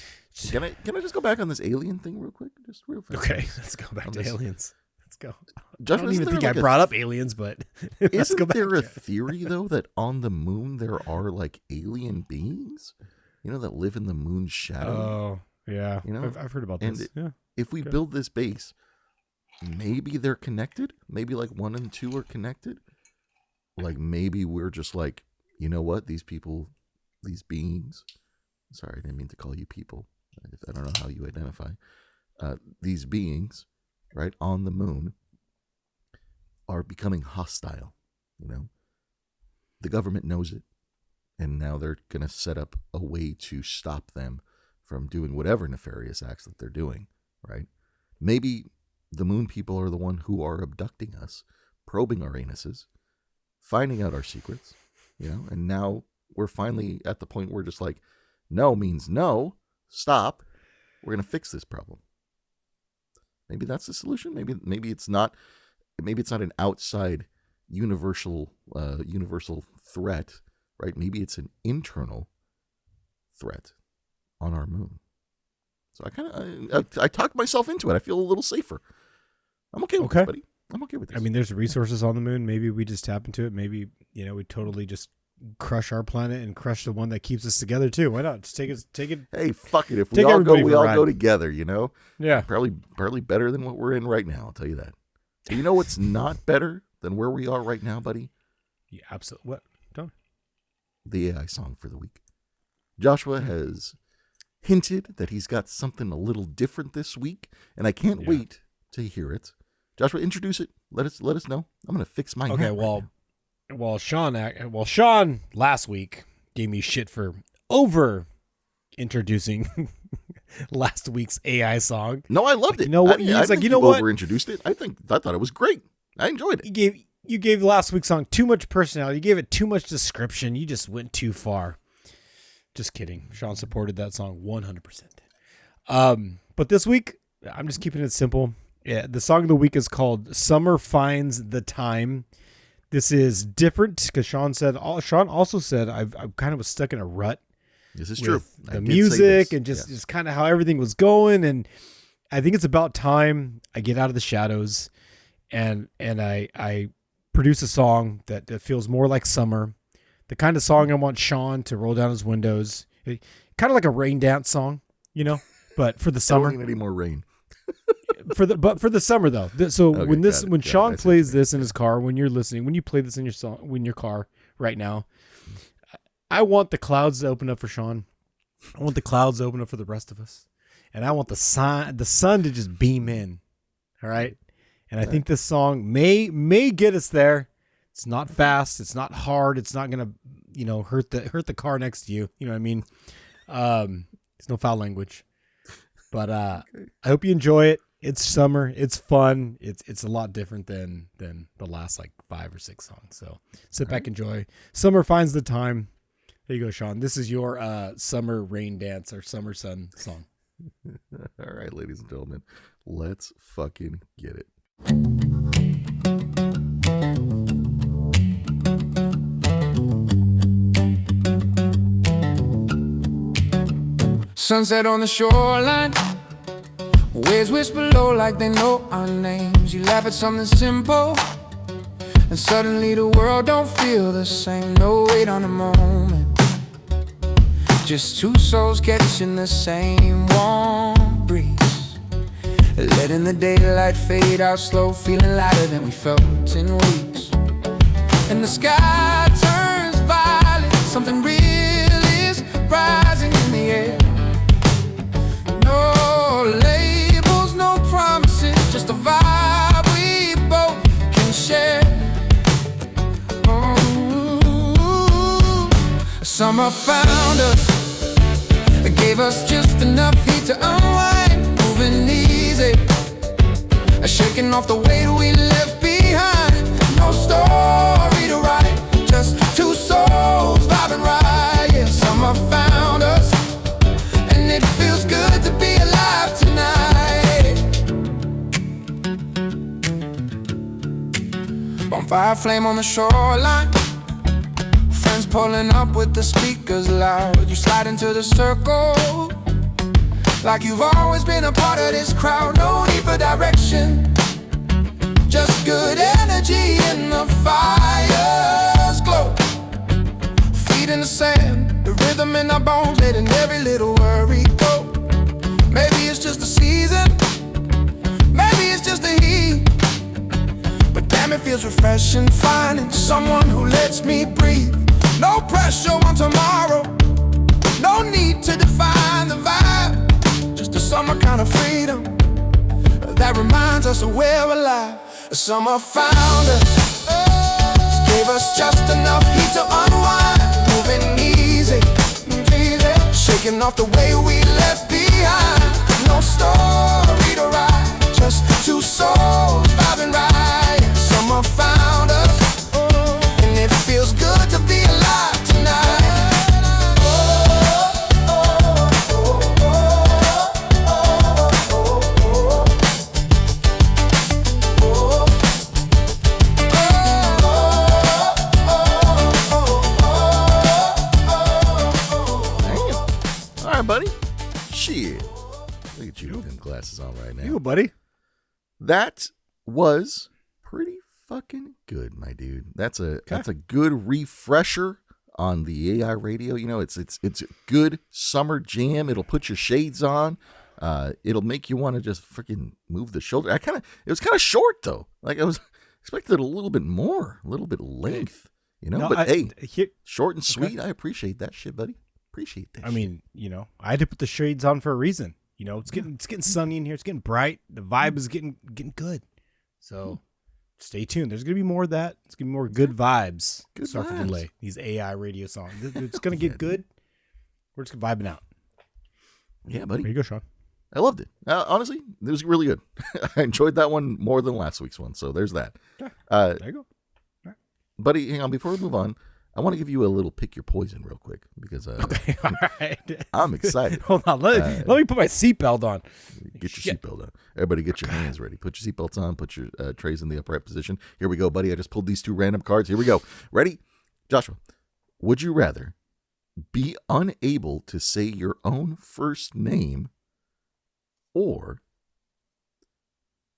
can I just go back on this alien thing real quick? Just real fast. Okay, let's go back to aliens. Let's go. Josh, I don't even think I brought up aliens, but isn't there a theory though that on the moon there are like alien beings, that live in the moon's shadow? Oh, yeah. I've heard about this. And if we build this base, maybe they're connected. Maybe like 1 and 2 are connected. Like maybe we're just like, you know what? These people, these beings. Sorry, I didn't mean to call you people. I don't know how you identify. These beings, right, on the moon are becoming hostile. The government knows it. And now they're going to set up a way to stop them from doing whatever nefarious acts that they're doing, right? Maybe the moon people are the one who are abducting us, probing our anuses, finding out our secrets, and now we're finally at the point where just like, no means no, stop, we're going to fix this problem. Maybe that's the solution. Maybe it's not an outside universal threat, right? Maybe it's an internal threat on our moon. So I talked myself into it. I feel a little safer. I'm okay with this, buddy. I'm okay with this. There's resources on the moon. Maybe we just tap into it. Maybe, we totally just crush our planet and crush the one that keeps us together too. Why not? Just take it. Hey, fuck it. If we all go, we all go together, Yeah. Probably better than what we're in right now. I'll tell you that. And you know what's not better than where we are right now, buddy? Yeah, absolutely. What? Don't. The AI song for the week. Joshua has hinted that he's got something a little different this week, and I can't wait to hear it. Joshua, introduce it. Let us know. I'm gonna fix my okay. Well, Sean last week gave me shit for over introducing last week's AI song. No, I loved it. You know what? He's like, you know what? Over introduced it. I thought it was great. I enjoyed it. You gave last week's song too much personality. You gave it too much description. You just went too far. Just kidding. Sean supported that song 100%. But this week, I'm just keeping it simple. Yeah, the song of the week is called "Summer Finds the Time." This is different because Sean also said I kind of was stuck in a rut. This is true. The music and just kind of how everything was going, and I think it's about time I get out of the shadows, and I produce a song that feels more like summer, the kind of song I want Sean to roll down his windows, kind of like a rain dance song, but for the summer. I don't need any more rain. for the summer though. So okay, when Sean plays this in his car, when you're listening, when you play this in your car right now, I want the clouds to open up for Sean. I want the clouds to open up for the rest of us, and I want the sun to just beam in. All right, and I think this song may get us there. It's not fast. It's not hard. It's not gonna hurt the car next to you. You know what I mean? There's no foul language. But I hope you enjoy it. It's summer. It's fun. It's a lot different than the last like 5 or 6 songs. So sit back, enjoy. Summer finds the time. There you go, Sean. This is your summer rain dance or summer sun song. All right, ladies and gentlemen, let's fucking get it. Sunset on the shoreline, waves whisper low like they know our names. You laugh at something simple, and suddenly the world don't feel the same. No wait on a moment, just 2 souls catching the same warm breeze, letting the daylight fade out slow, feeling lighter than we felt in weeks. And the sky turns violet, something real is rising in the air. No labels, no promises, just a vibe we both can share. Summer found us, gave us just enough heat to unwind, moving easy, shaking off the weight we left behind. No story to write, just 2 souls vibing right. Yeah, summer found us, and it feels good to be alive tonight. Bonfire flame on the shoreline, friends pulling up with the speakers loud. You slide into the circle like you've always been a part of this crowd. No need for direction, just good energy in the fire's glow. Feet in the sand, the rhythm in our bones, letting every little worry go. Maybe it's just the season, maybe it's just the heat, but damn, it feels refreshing finding someone who lets me breathe. No pressure on tomorrow, no need to define the vibe, just a summer kind of freedom that reminds us of we're alive. The summer found us, gave us just enough heat to unwind, moving easy, shaking off the way we left behind. No story to write, just 2 souls vibing right. Summer found us, and it feels good to be alive tonight. Buddy, shit, look at you with them glasses on right now. You, buddy. That was pretty fucking good, my dude. That's a good refresher on the AI radio. You know, it's a good summer jam. It'll put your shades on. It'll make you want to just freaking move the shoulder. It was kind of short though. Like I was expected a little bit more, a little bit length. You know, but short and sweet. Okay. I appreciate that shit, buddy. Appreciate that. I mean, you know, I had to put the shades on for a reason. You know, it's getting sunny in here. It's getting bright. The vibe is getting good. So stay tuned. There's gonna be more of that. It's gonna be more good vibes. Good Sorry vibes. for delay. These AI radio songs. It's gonna get good. We're just vibing out. Yeah, buddy. There you go, Sean. I loved it. Honestly, it was really good. I enjoyed that one more than last week's one. So there's that. There you go. All right. Buddy, hang on. Before we move on, I want to give you a little pick your poison real quick because okay, all right. I'm excited. Hold on, let me put my seatbelt on. Get your seatbelt on. Everybody get your hands ready. Put your seatbelts on. Put your trays in the upright position. Here we go, buddy. I just pulled these 2 random cards. Here we go. Ready? Joshua, would you rather be unable to say your own first name or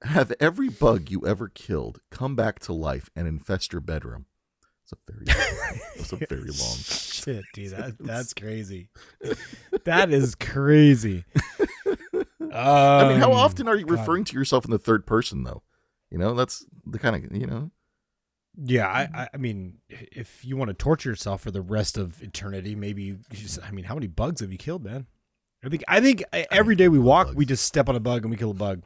have every bug you ever killed come back to life and infest your bedroom? That's a very long shit, dude. That's crazy. That is crazy. I mean, how often are you referring to yourself in the third person, though? You know, that's the kind of, you know. Yeah, I mean, if you want to torture yourself for the rest of eternity, maybe you just, I mean, how many bugs have you killed, man? I think every day we walk, we just step on a bug and we kill a bug.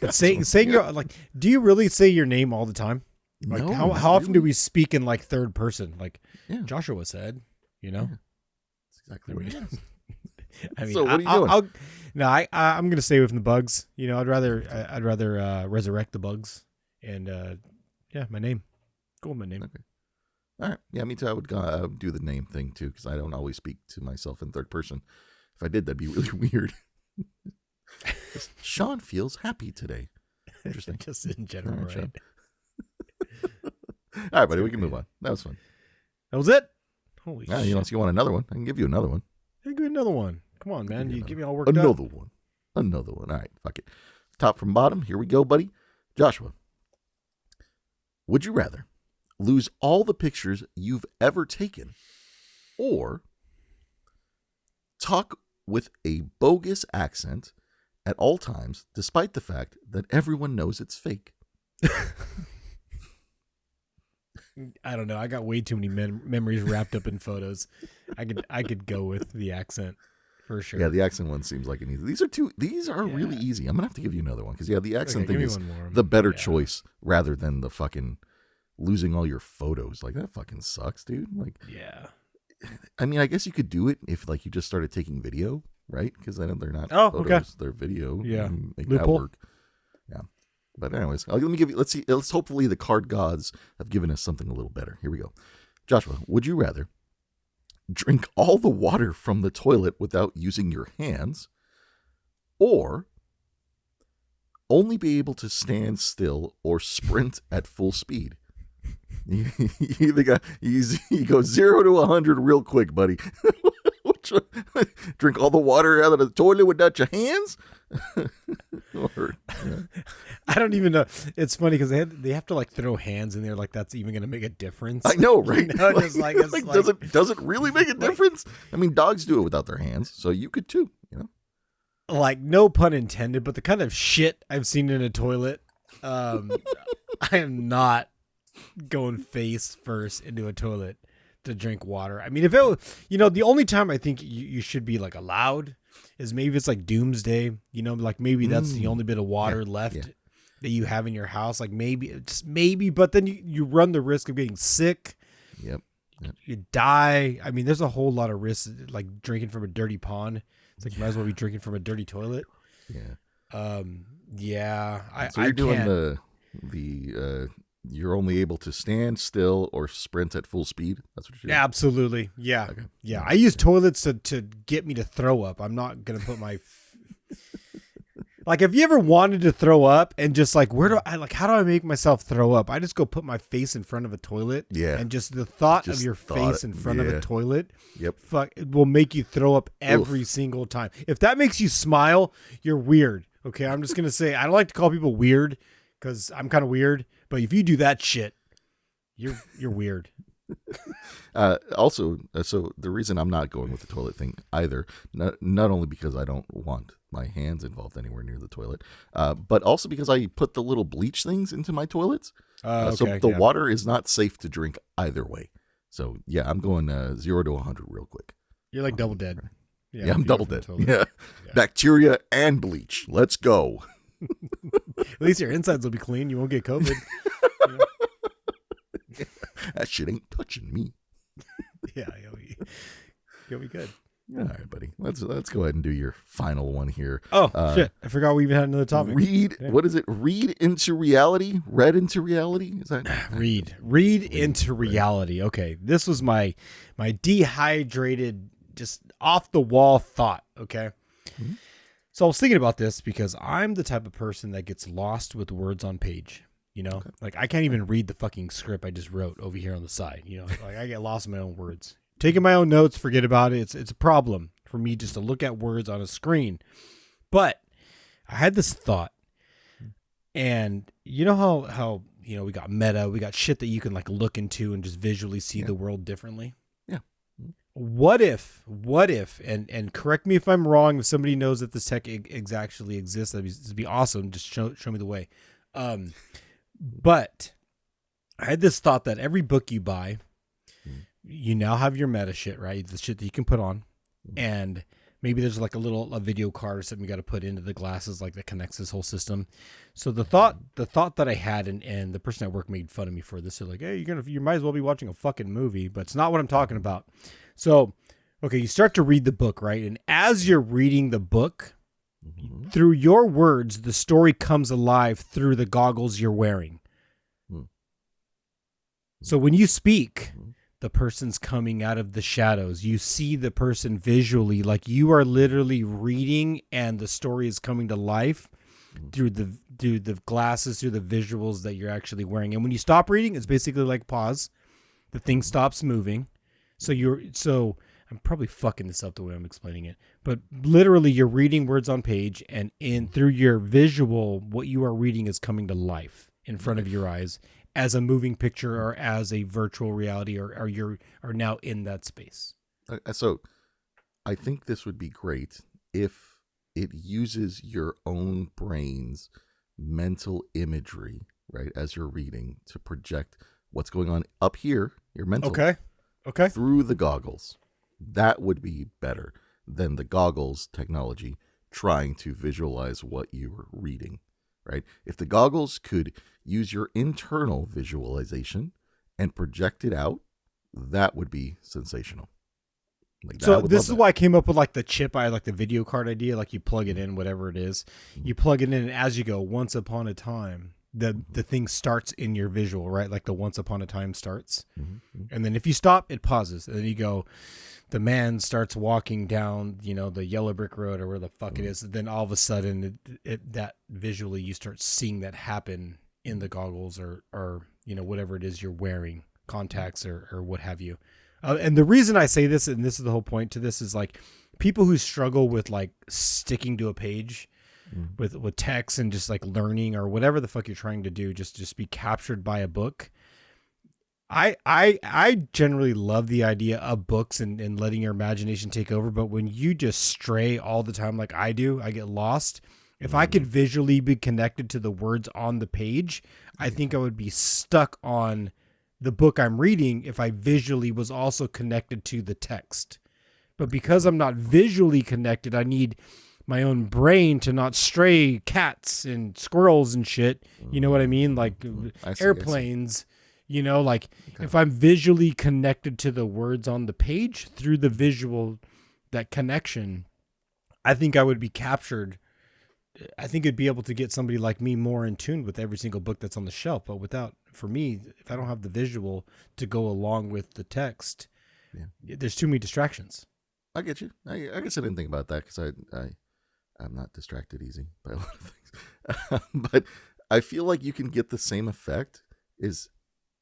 But saying your, like, do you really say your name all the time? Like, no, how often do we speak in like third person? Like Joshua said, you know. That's exactly what it is. I mean, so what are you doing? I'm gonna stay away from the bugs. You know, I'd rather resurrect the bugs and my name. Go with my name. Okay. All right. Yeah, me too. I would do the name thing too, because I don't always speak to myself in third person. If I did, that'd be really weird. Sean feels happy today. Interesting. Just in general, All right, right? All right, buddy. We can move on. That was fun. That was it. Holy shit! Unless you want another one, I can give you another one. Hey, give me another one. Come on, man. You give me all worked another up. one. Another one. All right, fuck it. Top from bottom. Here we go, buddy. Joshua, would you rather lose all the pictures you've ever taken, or talk with a bogus accent at all times, despite the fact that everyone knows it's fake? I don't know. I got way too many memories wrapped up in photos. I could go with the accent for sure. Yeah, the accent one seems like an easy. These are really easy. I'm gonna have to give you another one because the accent thing is the better choice rather than the fucking losing all your photos. Like, that fucking sucks, dude. Like, yeah. I mean, I guess you could do it if like you just started taking video, right? Because then they're not photos, okay. They're video. Yeah, make loophole. that work. Yeah. But anyways, let me give you. Let's see. Let's hopefully the card gods have given us something a little better. Here we go. Joshua, would you rather drink all the water from the toilet without using your hands, or only be able to stand still or sprint at full speed? You go 0 to 100 real quick, buddy. Drink all the water out of the toilet without your hands? I don't even know. It's funny because they have to like throw hands in there like that's even going to make a difference. I know, right? You know, does it really make a difference? I mean, dogs do it without their hands, so you could too. You know, like, no pun intended, but the kind of shit I've seen in a toilet, I am not going face first into a toilet to drink water. I mean, if it was, the only time I think you should be like allowed is maybe it's like doomsday, like maybe that's the only bit of water left that you have in your house. Like maybe, but then you run the risk of getting sick. Yep. You die. I mean, there's a whole lot of risks, like drinking from a dirty pond. It's like, you might as well be drinking from a dirty toilet. Yeah. Yeah. So you're doing the you're only able to stand still or sprint at full speed. That's what you're doing. Absolutely. Yeah. Okay. Yeah. I use toilets to get me to throw up. I'm not going to put my, like, if you ever wanted to throw up and just like, how do I make myself throw up? I just go put my face in front of a toilet. Yeah. And just the thought of your face in front of a toilet. Yep. Fuck, it will make you throw up every single time. If that makes you smile, you're weird. Okay. I'm just going to say, I don't like to call people weird because I'm kind of weird. But if you do that shit, you're weird. Also, so the reason I'm not going with the toilet thing either, not only because I don't want my hands involved anywhere near the toilet, but also because I put the little bleach things into my toilets. So the water is not safe to drink either way. So yeah, I'm going 0 to 100 real quick. You're like double dead. Yeah, I'm double dead. Yeah. Bacteria and bleach. Let's go. At least your insides will be clean. You won't get COVID. That shit ain't touching me. Yeah, you'll be good. All right, buddy. Let's go ahead and do your final one here. Oh shit! I forgot we even had another topic. What is it? Read into reality. Read into reality. Is that read into reality? Okay, this was my dehydrated, just off the wall thought. Okay. Mm-hmm. So I was thinking about this because I'm the type of person that gets lost with words on page, like I can't even read the fucking script I just wrote over here on the side, like I get lost in my own words, taking my own notes, forget about it. It's a problem for me just to look at words on a screen. But I had this thought, and how we got meta, we got shit that you can like look into and just visually see the world differently. What if, and correct me if I'm wrong, if somebody knows that this tech actually exists, that'd be awesome. Just show me the way. But I had this thought that every book you buy, you now have your meta shit, right? The shit that you can put on. And maybe there's like a video card or something you got to put into the glasses, like that connects this whole system. So the thought that I had, and the person at work made fun of me for this. They're like, hey, you might as well be watching a fucking movie, but it's not what I'm talking about. So Okay, you start to read the book, right? And as you're reading the book, through your words, the story comes alive through the goggles you're wearing. So when you speak, the person's coming out of the shadows. You see the person visually, like you are literally reading, and the story is coming to life through the glasses, through the visuals that you're actually wearing. And when you stop reading, it's basically like pause. The thing stops moving. So I'm probably fucking this up the way I'm explaining it, but literally you're reading words on page, and through your visual, what you are reading is coming to life in front of your eyes as a moving picture or as a virtual reality, or you're now in that space. So I think this would be great if it uses your own brain's mental imagery, right, as you're reading, to project what's going on up here, your mental, okay, through the goggles. That would be better than the goggles technology trying to visualize what you were reading, right? If the goggles could use your internal visualization and project it out, that would be sensational. Like, so this is why I came up with like the chip, like the video card idea, like you plug it in, whatever it is, you plug it in, and as you go, once upon a time, the thing starts in your visual, right? Like the once upon a time starts. And then if you stop, it pauses. And then you go, the man starts walking down, the yellow brick road or where the fuck it is. And then all of a sudden that visually you start seeing that happen in the goggles or whatever it is you're wearing, contacts or what have you. And the reason I say this, and this is the whole point to this, is like people who struggle with like sticking to a page with text and just like learning or whatever the fuck you're trying to do, just be captured by a book. I generally love the idea of books and letting your imagination take over. But when you just stray all the time, like I do, I get lost. If I could visually be connected to the words on the page, I think I would be stuck on the book I'm reading if I visually was also connected to the text. But because I'm not visually connected, I need my own brain to not stray cats and squirrels and shit. You know what I mean? Like airplanes, if I'm visually connected to the words on the page through the visual, that connection, I think I would be captured. I think it'd be able to get somebody like me more in tune with every single book that's on the shelf. But for me, if I don't have the visual to go along with the text, there's too many distractions. I get you. I guess I didn't think about that because I'm not distracted easy by a lot of things. But I feel like you can get the same effect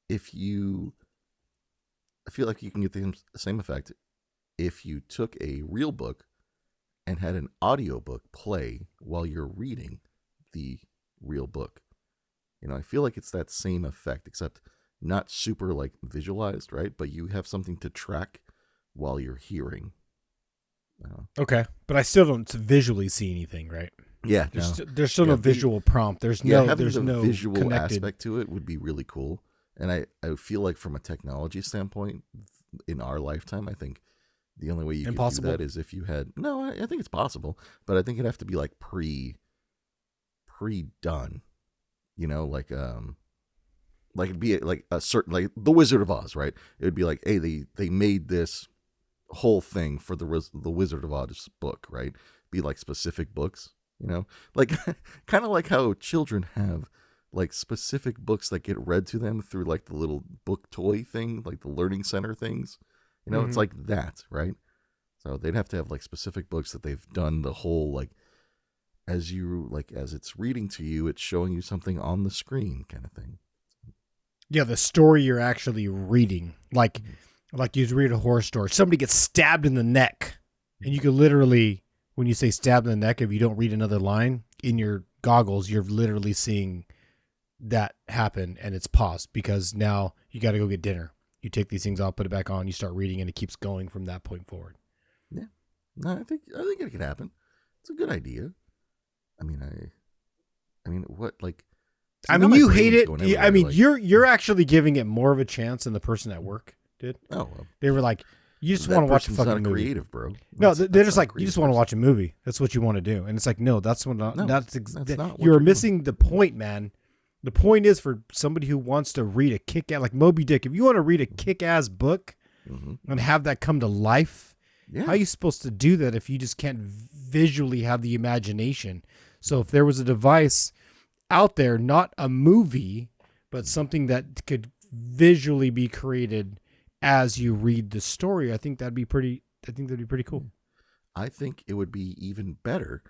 if you took a real book and had an audiobook play while you're reading the real book. I feel like it's that same effect, except not super like visualized, right? But you have something to track while you're hearing. Okay, but I still don't visually see anything, right? Yeah, there's still no visual prompt. There's no visual connected aspect to it would be really cool. And I feel like from a technology standpoint, in our lifetime, I think the only way you could do that is if you had I think it's possible, but I think it'd have to be like pre-done. Like it'd be like a certain, like the Wizard of Oz, right? It would be like, hey, they made this whole thing for the Wizard of Oz book, right? Be like specific books, like kind of like how children have like specific books that get read to them through like the little book toy thing, like the learning center things, it's like that, right? So they'd have to have like specific books that they've done the whole, like, as it's reading to you, it's showing you something on the screen kind of thing. Yeah, the story you're actually reading, like you read a horror story. Somebody gets stabbed in the neck, and you could literally, when you say stabbed in the neck, if you don't read another line in your goggles, you're literally seeing that happen, and it's paused because now you got to go get dinner. You take these things off, put it back on, you start reading, and it keeps going from that point forward. Yeah, no, I think it could happen. It's a good idea. What like? You hate it. You're actually giving it more of a chance than the person at work did. Oh, well, they were like, you just want to watch a fucking movie. Creative, bro. No, they're just like, you just want to watch a movie. That's what you want to do, and it's like, no, that's not. You're missing the point, man. The point is for somebody who wants to read a like Moby Dick. If you want to read a kick-ass book and have that come to life Yeah. How are you supposed to do that if you just can't visually have the imagination? So if there was a device out there, not a movie, but something that could visually be created as you read the story, I think that'd be pretty cool. I think it would be even better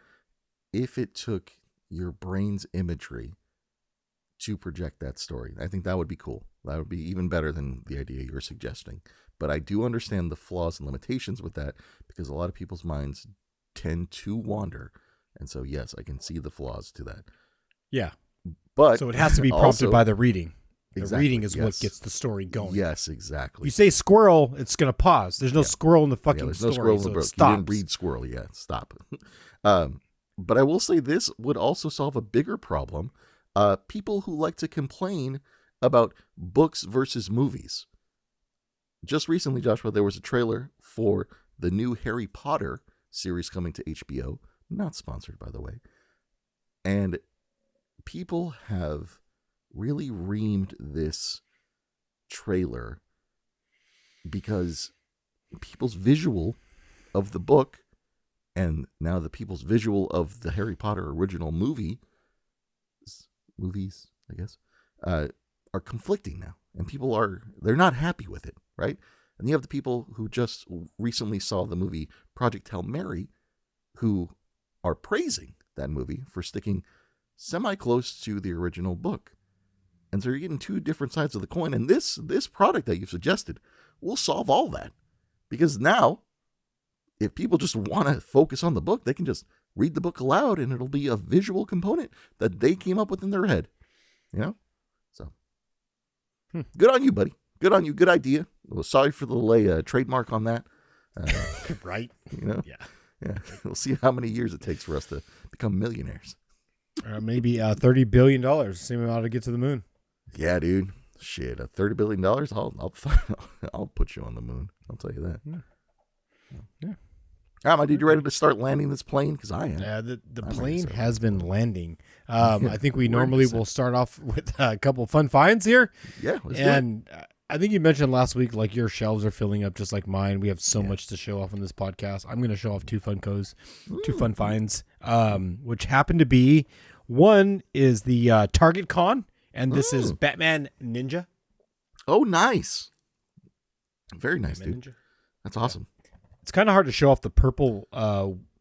if it took your brain's imagery to project that story. I think that would be cool. That would be even better than the idea you're suggesting. But I do understand the flaws and limitations with that, because a lot of people's minds tend to wander. And so, yes, I can see the flaws to that. Yeah. But so it has to be prompted also, by the reading. The exactly, reading is what gets the story going. Yes, exactly. You say squirrel, it's going to pause. There's no squirrel in the fucking there's story. no squirrel in the so book. it You didn't read squirrel. Yeah, stop. But I will say this would also solve a bigger problem. People who like to complain about books versus movies. Just recently, Joshua, there was a trailer for the new Harry Potter series coming to HBO. Not sponsored, by the way. And people have really reamed this trailer because people's visual of the book and now the people's visual of the Harry Potter original movies, I guess, are conflicting now. And they're not happy with it, right? And you have the people who just recently saw the movie Project Hail Mary, who are praising that movie for sticking semi-close to the original book. And so you're getting two different sides of the coin. And this product that you've suggested will solve all that. Because now, if people just want to focus on the book, they can just read the book aloud and it'll be a visual component that they came up with in their head. You know? So, good on you, buddy. Good on you. Good idea. Well, sorry for the delay, trademark on that. Right? You know? Yeah. We'll see how many years it takes for us to become millionaires. Maybe $30 billion. Same amount to get to the moon. Yeah, dude. Shit, $30 billion. I'll put you on the moon. I'll tell you that. Yeah. All right, my dude, you ready to start landing this plane? Because I am. Yeah, the plane has been landing. I think we normally will start off with a couple fun finds here. Yeah, let's and do it. I think you mentioned last week, like, your shelves are filling up just like mine. We have so much to show off on this podcast. I'm going to show off two fun finds, which happen to be, one is the Target Con, and this is Batman Ninja. Oh, nice. Very nice, Batman dude. Ninja. That's awesome. It's kind of hard to show off the purple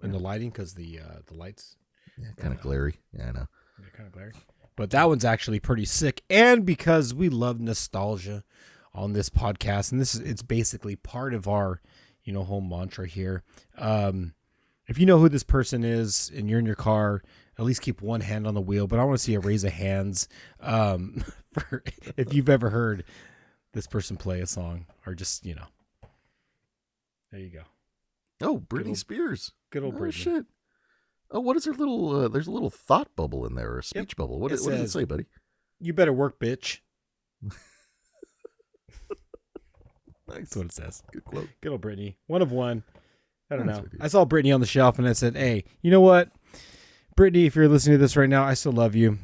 in the lighting because the lights. Yeah, kind of glary. Yeah, I know. They're kind of glary. But that one's actually pretty sick. And because we love nostalgia on this podcast, and it's basically part of our, whole mantra here. If you know who this person is and you're in your car, at least keep one hand on the wheel. But I want to see a raise of hands for if you've ever heard this person play a song or just, there you go. Oh, Britney Spears. Good old Britney. Shit. Oh, what is her little, there's a little thought bubble in there, or a speech bubble. What does it say, buddy? You better work, bitch. Nice. That's what it says. Good quote. Good old Britney. One of one. I don't know. Dude. I saw Britney on the shelf and I said, hey, you know what? Britney, if you're listening to this right now, I still love you.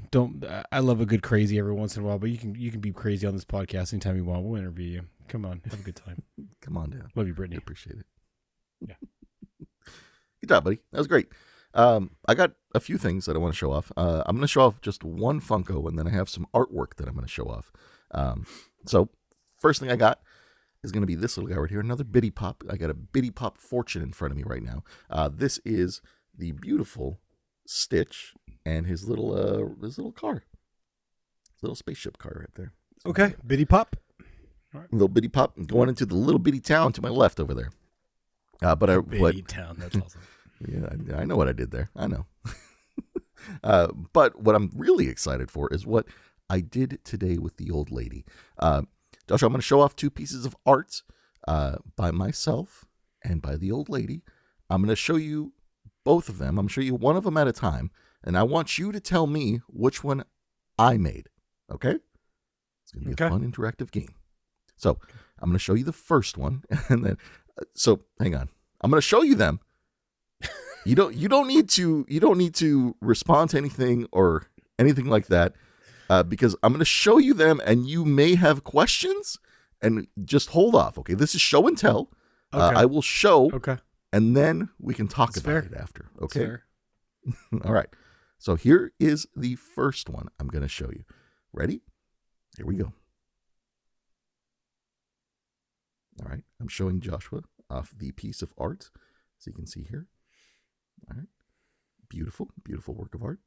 I love a good crazy every once in a while, but you can be crazy on this podcast anytime you want. We'll interview you. Come on. Have a good time. Come on down. Love you, Britney. Appreciate it. Yeah. Good job, buddy. That was great. I got a few things that I want to show off. I'm going to show off just one Funko, and then I have some artwork that I'm going to show off. So first thing I got is going to be this little guy right here, another Bitty Pop. I got a Bitty Pop Fortune in front of me right now. This is the beautiful Stitch and his little car, his little spaceship car right there. Okay, Bitty Pop. All right. Little Bitty Pop going into the little bitty town to my left over there. Bitty town, that's awesome. Yeah, I know what I did there. I know. But what I'm really excited for is what I did today with the old lady. Joshua, I'm going to show off two pieces of art by myself and by the old lady. I'm going to show you both of them. I'm going to show you one of them at a time. And I want you to tell me which one I made. Okay? It's going to be a fun interactive game. So I'm going to show you the first one. And then, so hang on. I'm going to show you them. You don't need to respond to anything or anything like that, because I'm going to show you them and you may have questions, and just hold off. Okay, this is show and tell. Okay. I will show, Okay. and then we can talk That's about fair. it after. That's Okay. fair. All right. So here is the first one I'm going to show you. Ready? Here we go. All right. I'm showing Joshua off the piece of art, so you can see here. All right. Beautiful, beautiful work of art.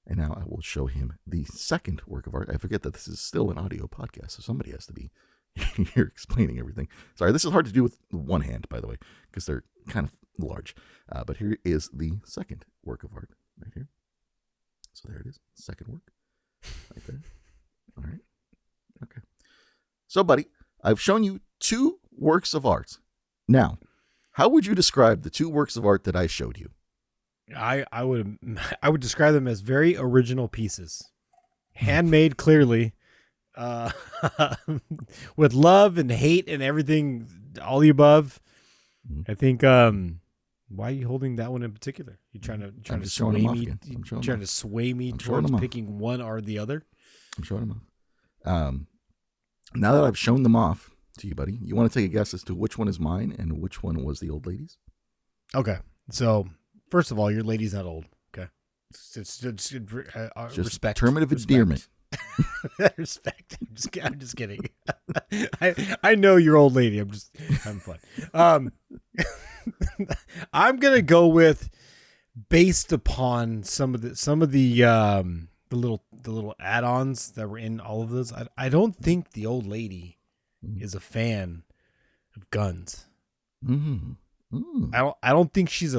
And now I will show him the second work of art. I forget that this is still an audio podcast, so somebody has to be here explaining everything. Sorry, this is hard to do with one hand, by the way, because they're kind of large. But here is the second work of art right here. So there it is, second work right there. All right. Okay. So, buddy, I've shown you two works of art. Now, how would you describe the two works of art that I showed you? I would describe them as very original pieces, handmade clearly, with love and hate and everything, all the above. I think. Why are you holding that one in particular? You trying to sway me? Trying to sway me towards picking one or the other? I'm showing them off. Now that I've shown them off to you, buddy, you want to take a guess as to which one is mine and which one was the old lady's? Okay, so. First of all, your lady's not old. Okay, it's just respect. Term of endearment. Respect. I'm just kidding. I know your old lady. I'm fun. I'm gonna go with based upon some of the little add-ons that were in all of those. I don't think the old lady is a fan of guns. Mm-hmm. I don't think she's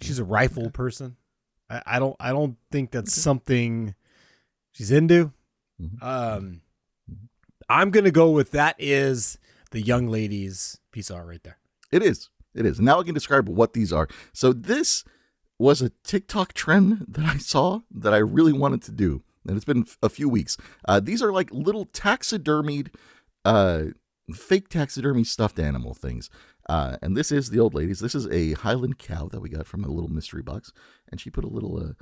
she's a rifle person. I don't think that's something she's into. I'm gonna go with that is the young lady's piece of art right there. It is. Now I can describe what these are. So this was a TikTok trend that I saw that I really wanted to do, and it's been a few weeks. These are like little taxidermied. Fake taxidermy stuffed animal things. And this is the old lady's. This is a Highland cow that we got from a little mystery box. And she put a little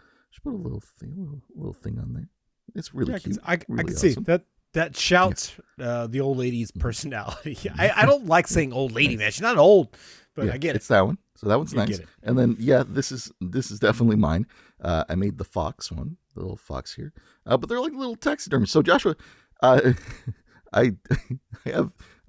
thing on there. It's really cute. I really can awesome. see that shouts the old lady's personality. I don't like saying old lady, man. She's not old, but I get it. It's that one. So that one's nice. And then this is definitely mine. I made the fox one, the little fox here. But they're like little taxidermy. So Joshua, I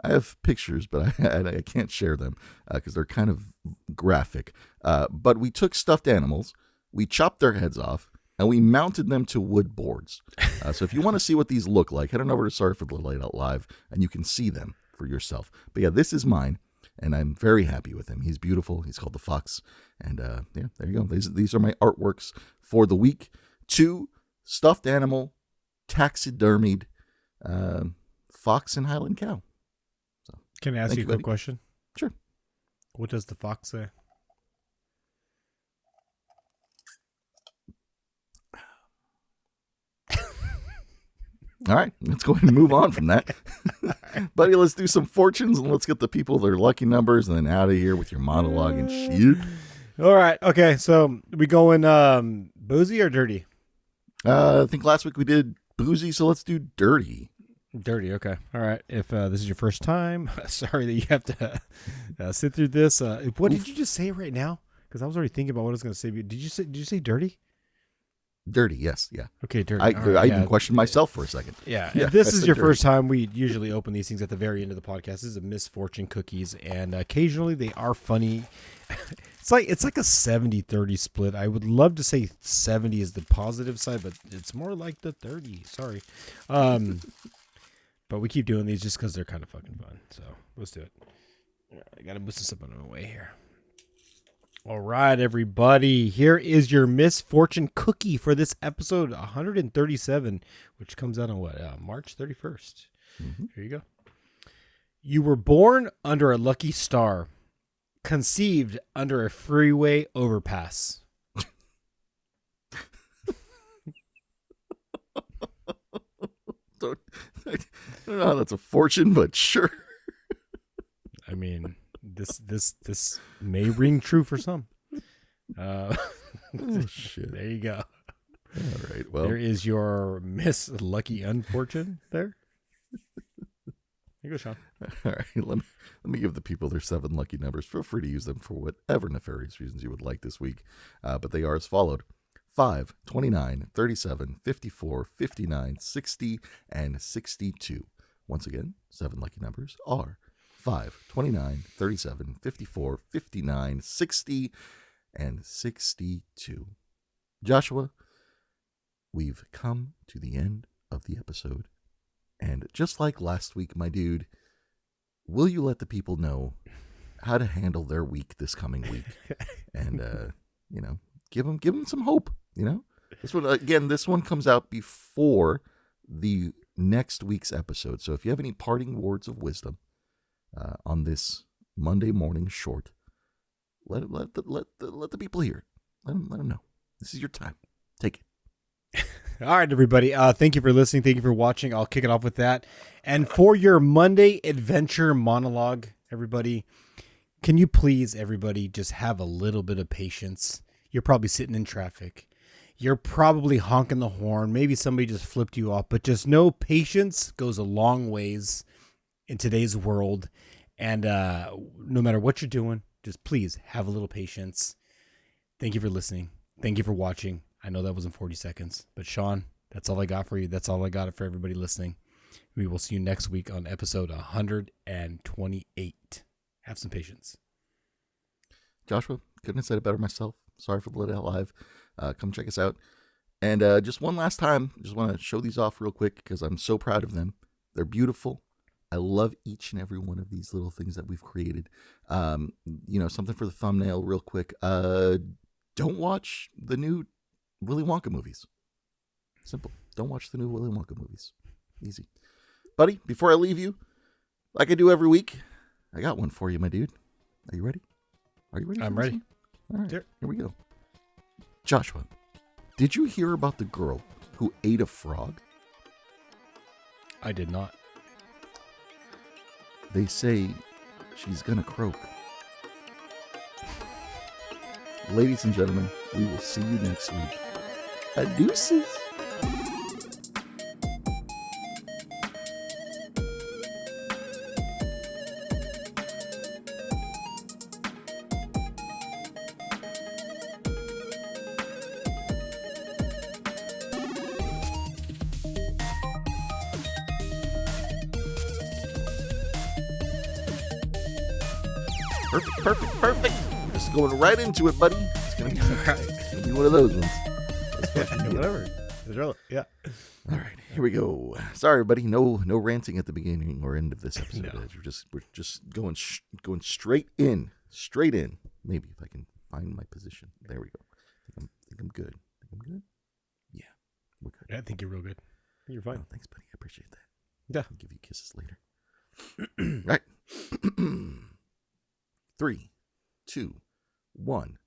have pictures, but I can't share them because they're kind of graphic. But we took stuffed animals, we chopped their heads off, and we mounted them to wood boards. So if you want to see what these look like, head on over to Sorry for the Light Out Live, and you can see them for yourself. But this is mine, and I'm very happy with him. He's beautiful. He's called the Fox, and there you go. These are my artworks for the week. 2 stuffed animal, taxidermied fox and Highland cow. So, can I ask you a quick question? Sure. What does the fox say? All right, let's go ahead and move on from that. Buddy, let's do some fortunes and let's get the people their lucky numbers and then out of here with your monologue and shit. All right. Okay, so we going boozy or dirty? I think last week we did boozy, so let's do dirty. Dirty, okay. All right. If this is your first time, sorry that you have to sit through this. What did you just say right now? Because I was already thinking about what I was going to say. Did you say dirty? Dirty, yes, yeah. Okay, dirty. I even questioned myself for a second. Yeah. If this is your first time, we usually open these things at the very end of the podcast. This is a Misfortune Cookies, and occasionally they are funny. It's like a 70-30 split. I would love to say 70 is the positive side, but it's more like the 30. Sorry. But we keep doing these just because they're kind of fucking fun. So let's do it. I got to move this up on my way here. All right, everybody. Here is your Misfortune Cookie for this episode 137, which comes out on March 31st. Mm-hmm. Here you go. You were born under a lucky star, conceived under a freeway overpass. I don't know how that's a fortune, but sure. I mean, this may ring true for some. Oh, shit. There you go. All right. Well, there is your Miss Lucky Unfortune there. Here you go, Sean. All right, let me give the people their 7 lucky numbers. Feel free to use them for whatever nefarious reasons you would like this week. But they are as followed: 5, 29, 37, 54, 59, 60, and 62. Once again, 7 lucky numbers are 5, 29, 37, 54, 59, 60, and 62. Joshua, we've come to the end of the episode. And just like last week, my dude, will you let the people know how to handle their week this coming week? And, give them some hope, This one comes out before the next week's episode. So if you have any parting words of wisdom on this Monday morning short, let the people hear it. Let them know. This is your time. Take it. All right, everybody. Thank you for listening. Thank you for watching. I'll kick it off with that. And for your Monday adventure monologue, everybody, can you please, everybody, just have a little bit of patience? You're probably sitting in traffic. You're probably honking the horn. Maybe somebody just flipped you off. But just know patience goes a long ways in today's world. And no matter what you're doing, just please have a little patience. Thank you for listening. Thank you for watching. I know that wasn't 40 seconds, but Sean, that's all I got for you. That's all I got for everybody listening. We will see you next week on episode 128. Have some patience. Joshua, couldn't have said it better myself. Sorry for the late out live. Come check us out. And just one last time, just want to show these off real quick because I'm so proud of them. They're beautiful. I love each and every one of these little things that we've created. Something for the thumbnail real quick. Don't watch the new Willy Wonka movies. Simple. Don't watch the new Willy Wonka movies. Easy. Buddy, before I leave you, like I do every week, I got one for you, my dude. Are you ready? I'm ready. All right, here we go. Joshua, did you hear about the girl who ate a frog? I did not. They say she's gonna croak. Ladies and gentlemen, we will see you next week. Deuces. Perfect. We're just going right into it, buddy. It's gonna be one of those ones. Whatever. Yeah. All right, here we go. Sorry, everybody. No ranting at the beginning or end of this episode. No. We're just going straight in. Maybe if I can find my position. There we go. I think I'm good. Yeah, we're good. Yeah, I think you're real good. You're fine. Oh, thanks, buddy. I appreciate that. Yeah. I'll give you kisses later. All right. 3, 2, 1.